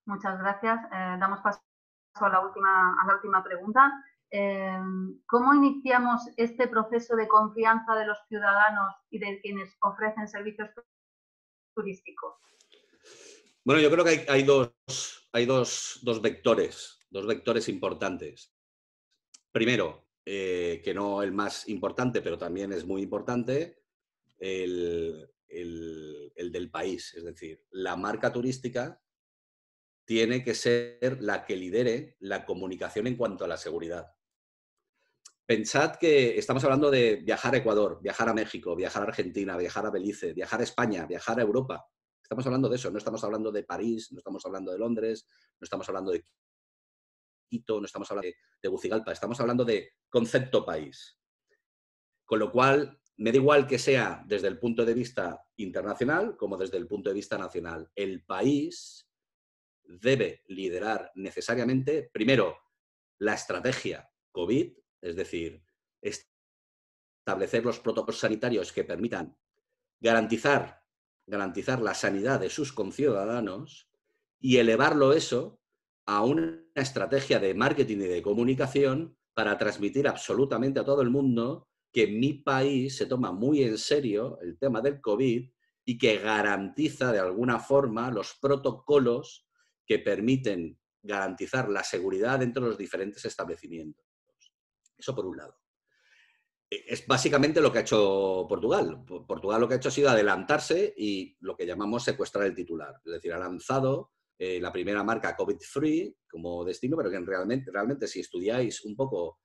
Muchas gracias. Damos paso a la última pregunta. ¿Cómo iniciamos este proceso de confianza de los ciudadanos y de quienes ofrecen servicios turísticos? Bueno, yo creo que hay dos vectores importantes. Primero, que no el más importante, pero también es muy importante, el del país. Es decir, la marca turística tiene que ser la que lidere la comunicación en cuanto a la seguridad. Pensad que estamos hablando de viajar a Ecuador, viajar a México, viajar a Argentina, viajar a Belice, viajar a España, viajar a Europa. Estamos hablando de eso, no estamos hablando de París, no estamos hablando de Londres, no estamos hablando de Quito, no estamos hablando de Tegucigalpa, estamos hablando de concepto país. Con lo cual, me da igual que sea desde el punto de vista internacional como desde el punto de vista nacional. El país debe liderar necesariamente, primero, la estrategia COVID, es decir, establecer los protocolos sanitarios que permitan garantizar la sanidad de sus conciudadanos y elevarlo eso a una estrategia de marketing y de comunicación para transmitir absolutamente a todo el mundo que mi país se toma muy en serio el tema del COVID y que garantiza de alguna forma los protocolos que permiten garantizar la seguridad dentro de los diferentes establecimientos. Eso por un lado. Es básicamente lo que ha hecho Portugal. Portugal lo que ha hecho ha sido adelantarse y lo que llamamos secuestrar el titular. Es decir, ha lanzado la primera marca COVID-free como destino, pero que realmente si estudiáis un poco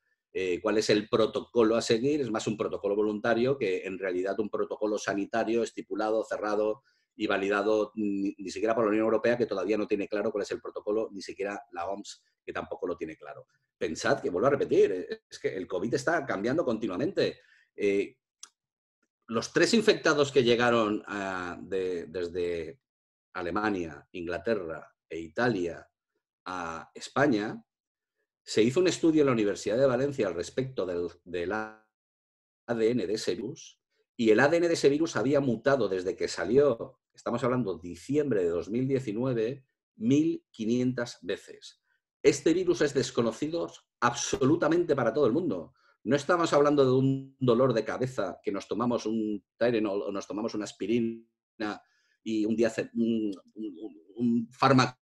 cuál es el protocolo a seguir, es más un protocolo voluntario que en realidad un protocolo sanitario estipulado, cerrado y validado ni siquiera por la Unión Europea, que todavía no tiene claro cuál es el protocolo, ni siquiera la OMS, que tampoco lo tiene claro. Pensad que, vuelvo a repetir, es que el COVID está cambiando continuamente. Los 3 infectados que llegaron desde Alemania, Inglaterra e Italia a España, se hizo un estudio en la Universidad de Valencia al respecto del ADN de ese virus, y el ADN de ese virus había mutado desde que salió, estamos hablando de diciembre de 2019, 1.500 veces. Este virus es desconocido absolutamente para todo el mundo. No estamos hablando de un dolor de cabeza que nos tomamos un Tylenol o nos tomamos una aspirina y un día un fármaco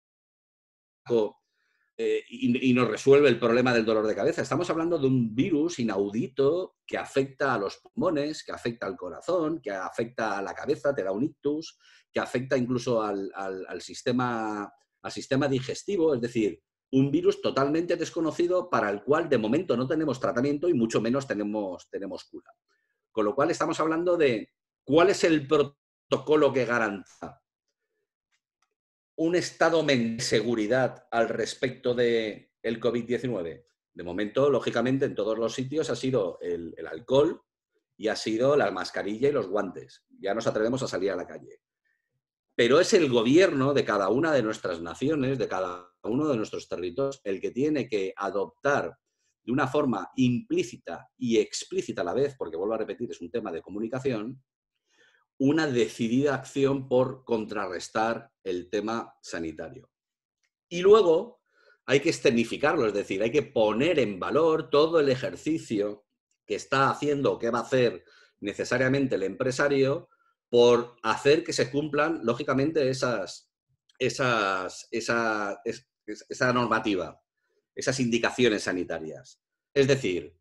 y nos resuelve el problema del dolor de cabeza. Estamos hablando de un virus inaudito que afecta a los pulmones, que afecta al corazón, que afecta a la cabeza, te da un ictus, que afecta incluso al sistema digestivo, es decir, un virus totalmente desconocido para el cual de momento no tenemos tratamiento y mucho menos tenemos cura. Con lo cual estamos hablando de cuál es el protocolo que garantiza un estado de seguridad al respecto del COVID-19. De momento, lógicamente, en todos los sitios ha sido el alcohol y ha sido la mascarilla y los guantes. Ya nos atrevemos a salir a la calle. Pero es el gobierno de cada una de nuestras naciones, de cada uno de nuestros territorios, el que tiene que adoptar de una forma implícita y explícita a la vez, porque vuelvo a repetir, es un tema de comunicación, una decidida acción por contrarrestar el tema sanitario. Y luego hay que escenificarlo, es decir, hay que poner en valor todo el ejercicio que está haciendo o que va a hacer necesariamente el empresario por hacer que se cumplan, lógicamente, esa normativa, esas indicaciones sanitarias. Es decir,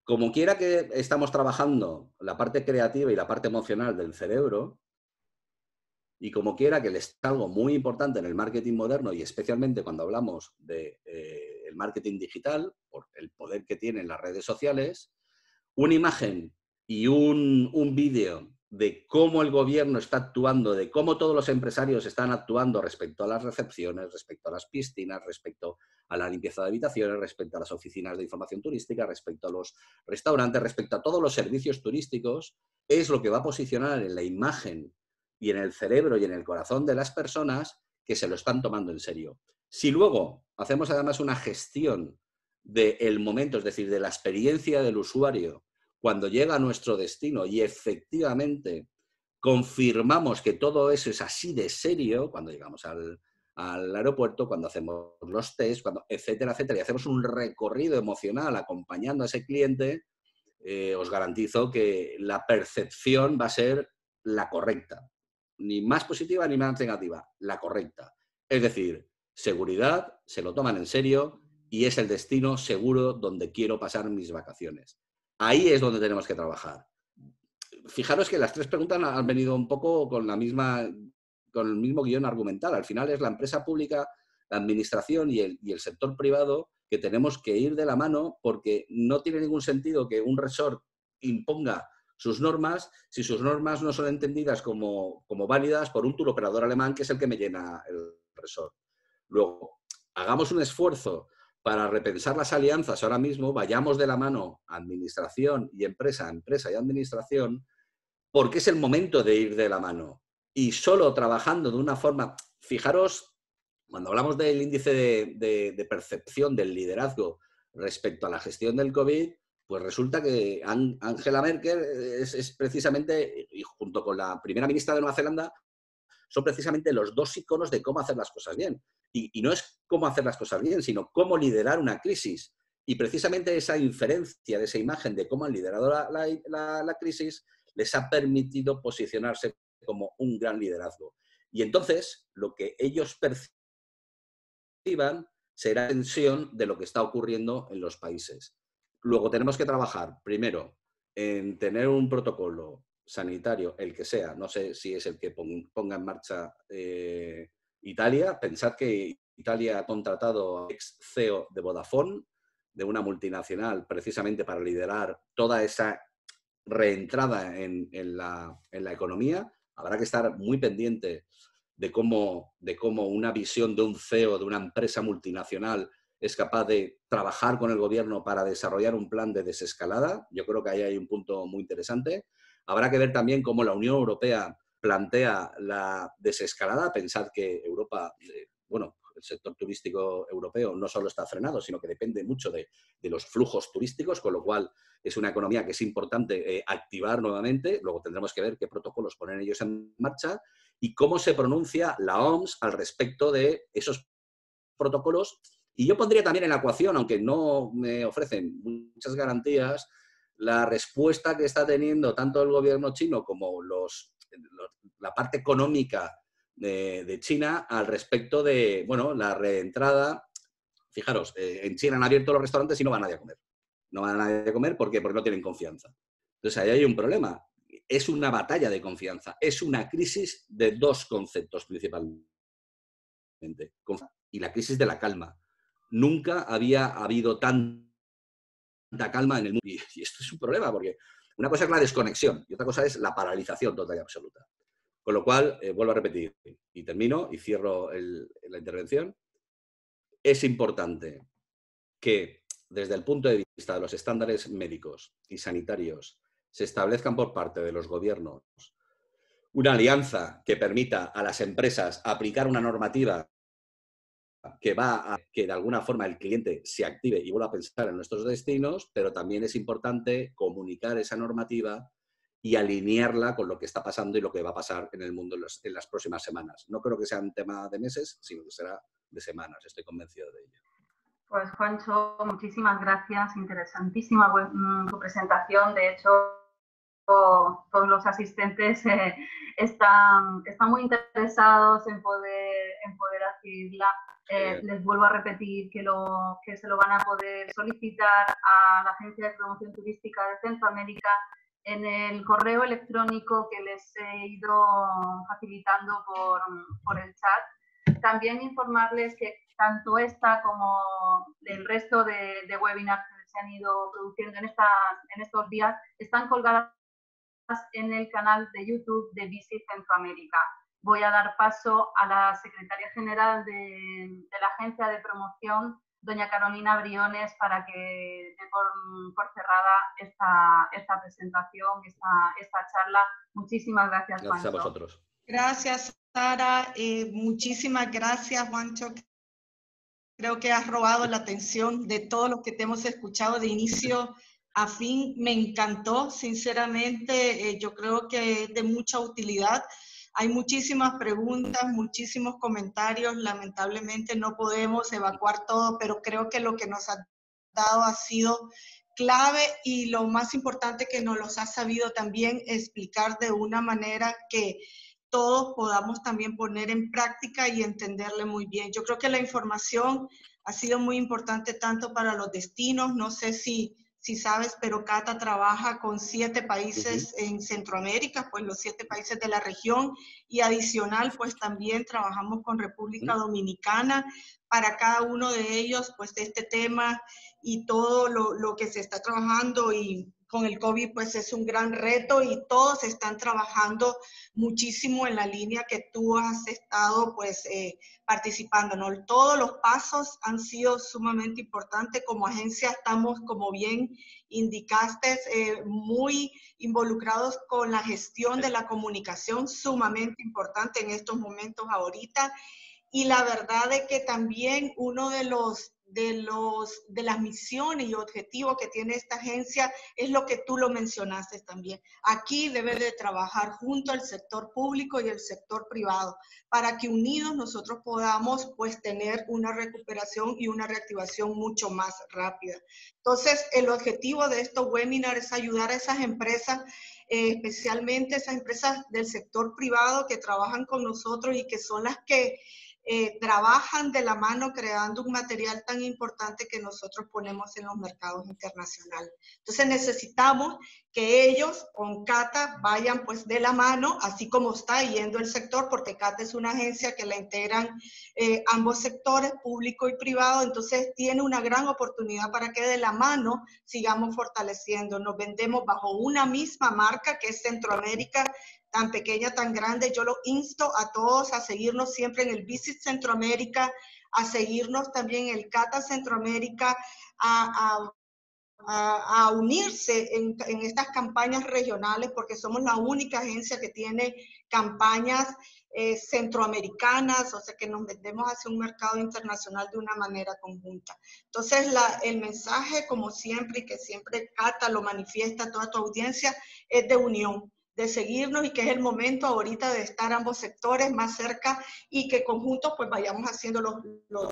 como quiera que estamos trabajando la parte creativa y la parte emocional del cerebro, y como quiera que es algo muy importante en el marketing moderno y especialmente cuando hablamos del marketing digital, por el poder que tienen las redes sociales, una imagen y un vídeo de cómo el gobierno está actuando, de cómo todos los empresarios están actuando respecto a las recepciones, respecto a las piscinas, respecto a la limpieza de habitaciones, respecto a las oficinas de información turística, respecto a los restaurantes, respecto a todos los servicios turísticos, es lo que va a posicionar en la imagen y en el cerebro y en el corazón de las personas que se lo están tomando en serio. Si luego hacemos además una gestión del momento, es decir, de la experiencia del usuario cuando llega a nuestro destino y efectivamente confirmamos que todo eso es así de serio, cuando llegamos al aeropuerto, cuando hacemos los test, etcétera, etcétera, y hacemos un recorrido emocional acompañando a ese cliente, os garantizo que la percepción va a ser la correcta. Ni más positiva ni más negativa, la correcta. Es decir, seguridad, se lo toman en serio y es el destino seguro donde quiero pasar mis vacaciones. Ahí es donde tenemos que trabajar. Fijaros que las tres preguntas han venido un poco con el mismo guión argumental. Al final es la empresa pública, la administración y el sector privado que tenemos que ir de la mano, porque no tiene ningún sentido que un resort imponga sus normas si sus normas no son entendidas como válidas por un tour operador alemán que es el que me llena el resort. Luego, hagamos un esfuerzo para repensar las alianzas ahora mismo, vayamos de la mano administración y empresa y administración, porque es el momento de ir de la mano. Y solo trabajando de una forma, fijaros, cuando hablamos del índice de percepción del liderazgo respecto a la gestión del COVID, pues resulta que Angela Merkel es precisamente, y junto con la primera ministra de Nueva Zelanda, son precisamente los dos iconos de cómo hacer las cosas bien. Y no es cómo hacer las cosas bien, sino cómo liderar una crisis. Y precisamente esa inferencia de esa imagen de cómo han liderado la crisis les ha permitido posicionarse como un gran liderazgo. Y entonces, lo que ellos perciban será tensión de lo que está ocurriendo en los países. Luego tenemos que trabajar, primero, en tener un protocolo sanitario, el que sea, no sé si es el que ponga en marcha Italia. Pensad que Italia ha contratado a ex CEO de Vodafone, de una multinacional, precisamente para liderar toda esa reentrada en la economía. Habrá que estar muy pendiente de cómo una visión de un CEO de una empresa multinacional es capaz de trabajar con el gobierno para desarrollar un plan de desescalada. Yo creo que ahí hay un punto muy interesante. Habrá que ver también cómo la Unión Europea plantea la desescalada. Pensad que Europa, el sector turístico europeo no solo está frenado, sino que depende mucho de los flujos turísticos, con lo cual es una economía que es importante activar nuevamente. Luego tendremos que ver qué protocolos ponen ellos en marcha y cómo se pronuncia la OMS al respecto de esos protocolos. Y yo pondría también en la ecuación, aunque no me ofrecen muchas garantías, la respuesta que está teniendo tanto el gobierno chino como la parte económica de China al respecto de la reentrada. Fijaros, en China han abierto los restaurantes y no va nadie a comer. No va nadie a comer, ¿por qué? Porque no tienen confianza. Entonces ahí hay un problema. Es una batalla de confianza. Es una crisis de dos conceptos principalmente. Y la crisis de la calma. Nunca había habido tanta calma en el mundo. Y esto es un problema, porque una cosa es la desconexión y otra cosa es la paralización total y absoluta. Con lo cual, vuelvo a repetir, y termino y cierro la intervención, es importante que desde el punto de vista de los estándares médicos y sanitarios se establezcan por parte de los gobiernos una alianza que permita a las empresas aplicar una normativa que va a que de alguna forma el cliente se active y vuelva a pensar en nuestros destinos, pero también es importante comunicar esa normativa y alinearla con lo que está pasando y lo que va a pasar en el mundo en las próximas semanas. No creo que sea un tema de meses, sino que será de semanas, estoy convencido de ello. Pues Juancho, muchísimas gracias, interesantísima tu presentación. De hecho, todos los asistentes están muy interesados en poder adquirirla. Les vuelvo a repetir que se lo van a poder solicitar a la Agencia de Promoción Turística de Centroamérica en el correo electrónico que les he ido facilitando por el chat. También informarles que tanto esta como el resto de webinars que se han ido produciendo en estos días están colgadas en el canal de YouTube de Visit Centroamérica. Voy a dar paso a la secretaria general de la Agencia de Promoción, doña Carolina Briones, para que dé por cerrada esta presentación, esta charla. Muchísimas gracias, Juancho. Gracias a vosotros. Gracias, Sara. Muchísimas gracias, Juancho. Creo que has robado la atención de todos los que te hemos escuchado de inicio a fin. Me encantó, sinceramente. Yo creo que es de mucha utilidad. Hay muchísimas preguntas, muchísimos comentarios. Lamentablemente no podemos evacuar todo, pero creo que lo que nos ha dado ha sido clave y lo más importante que nos los ha sabido también explicar de una manera que todos podamos también poner en práctica y entenderle muy bien. Yo creo que la información ha sido muy importante tanto para los destinos. No sé si sabes, pero Cata trabaja con 7 países en Centroamérica, pues los 7 países de la región, y adicional, pues también trabajamos con República Dominicana. Para cada uno de ellos, pues este tema y todo lo que se está trabajando y con el COVID, pues es un gran reto y todos están trabajando muchísimo en la línea que tú has estado pues participando, ¿no? Todos los pasos han sido sumamente importantes. Como agencia estamos, como bien indicaste, muy involucrados con la gestión de la comunicación, sumamente importante en estos momentos ahorita. Y la verdad es que también uno de las misiones y objetivos que tiene esta agencia es lo que tú lo mencionaste también. Aquí debe de trabajar junto al sector público y el sector privado para que unidos nosotros podamos pues tener una recuperación y una reactivación mucho más rápida. Entonces, el objetivo de estos webinars es ayudar a esas empresas, especialmente esas empresas del sector privado que trabajan con nosotros y que son las que trabajan de la mano creando un material tan importante que nosotros ponemos en los mercados internacionales. Entonces necesitamos que ellos con Cata vayan pues de la mano, así como está yendo el sector, porque Cata es una agencia que la integran ambos sectores, público y privado. Entonces tiene una gran oportunidad para que de la mano sigamos fortaleciendo. Nos vendemos bajo una misma marca que es Centroamérica, tan pequeña, tan grande. Yo lo insto a todos a seguirnos siempre en el Visit Centroamérica, a seguirnos también en el Cata Centroamérica, a unirse en estas campañas regionales, porque somos la única agencia que tiene campañas centroamericanas, o sea que nos metemos hacia un mercado internacional de una manera conjunta. Entonces el mensaje, como siempre, y que siempre Cata lo manifiesta a toda tu audiencia, es de unión, de seguirnos, y que es el momento ahorita de estar ambos sectores más cerca y que conjuntos pues vayamos haciendo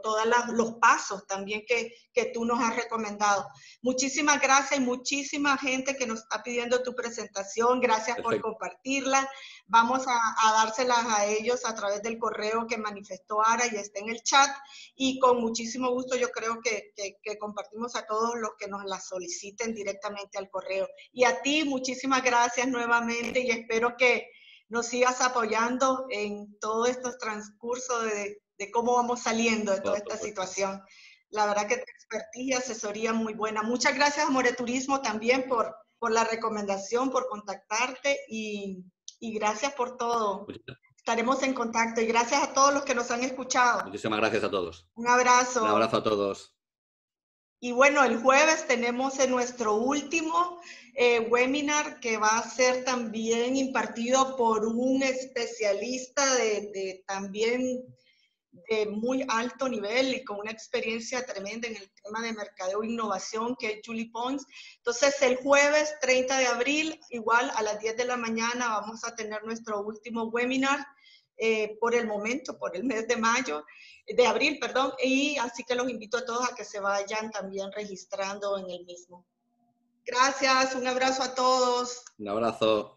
todos los pasos también que tú nos has recomendado. Muchísimas gracias y muchísima gente que nos está pidiendo tu presentación. Gracias por compartirla. Vamos a dárselas a ellos a través del correo que manifestó Ara y está en el chat, y con muchísimo gusto yo creo que compartimos a todos los que nos la soliciten directamente al correo. Y a ti, muchísimas gracias nuevamente, y espero que nos sigas apoyando en todo este transcurso de cómo vamos saliendo de toda esta situación. La verdad que tu expertise y asesoría muy buena. Muchas gracias a Moreturismo también por la recomendación, por contactarte, y gracias por todo. Estaremos en contacto, y gracias a todos los que nos han escuchado. Muchísimas gracias a todos. Un abrazo. Un abrazo a todos. Y bueno, el jueves tenemos nuestro último webinar, que va a ser también impartido por un especialista de también de muy alto nivel y con una experiencia tremenda en el tema de mercadeo e innovación, que es Julie Pons. Entonces, el jueves 30 de abril, igual a las 10 de la mañana, vamos a tener nuestro último webinar por el momento, por el mes de abril, perdón, y así que los invito a todos a que se vayan también registrando en el mismo. Gracias, un abrazo a todos. Un abrazo.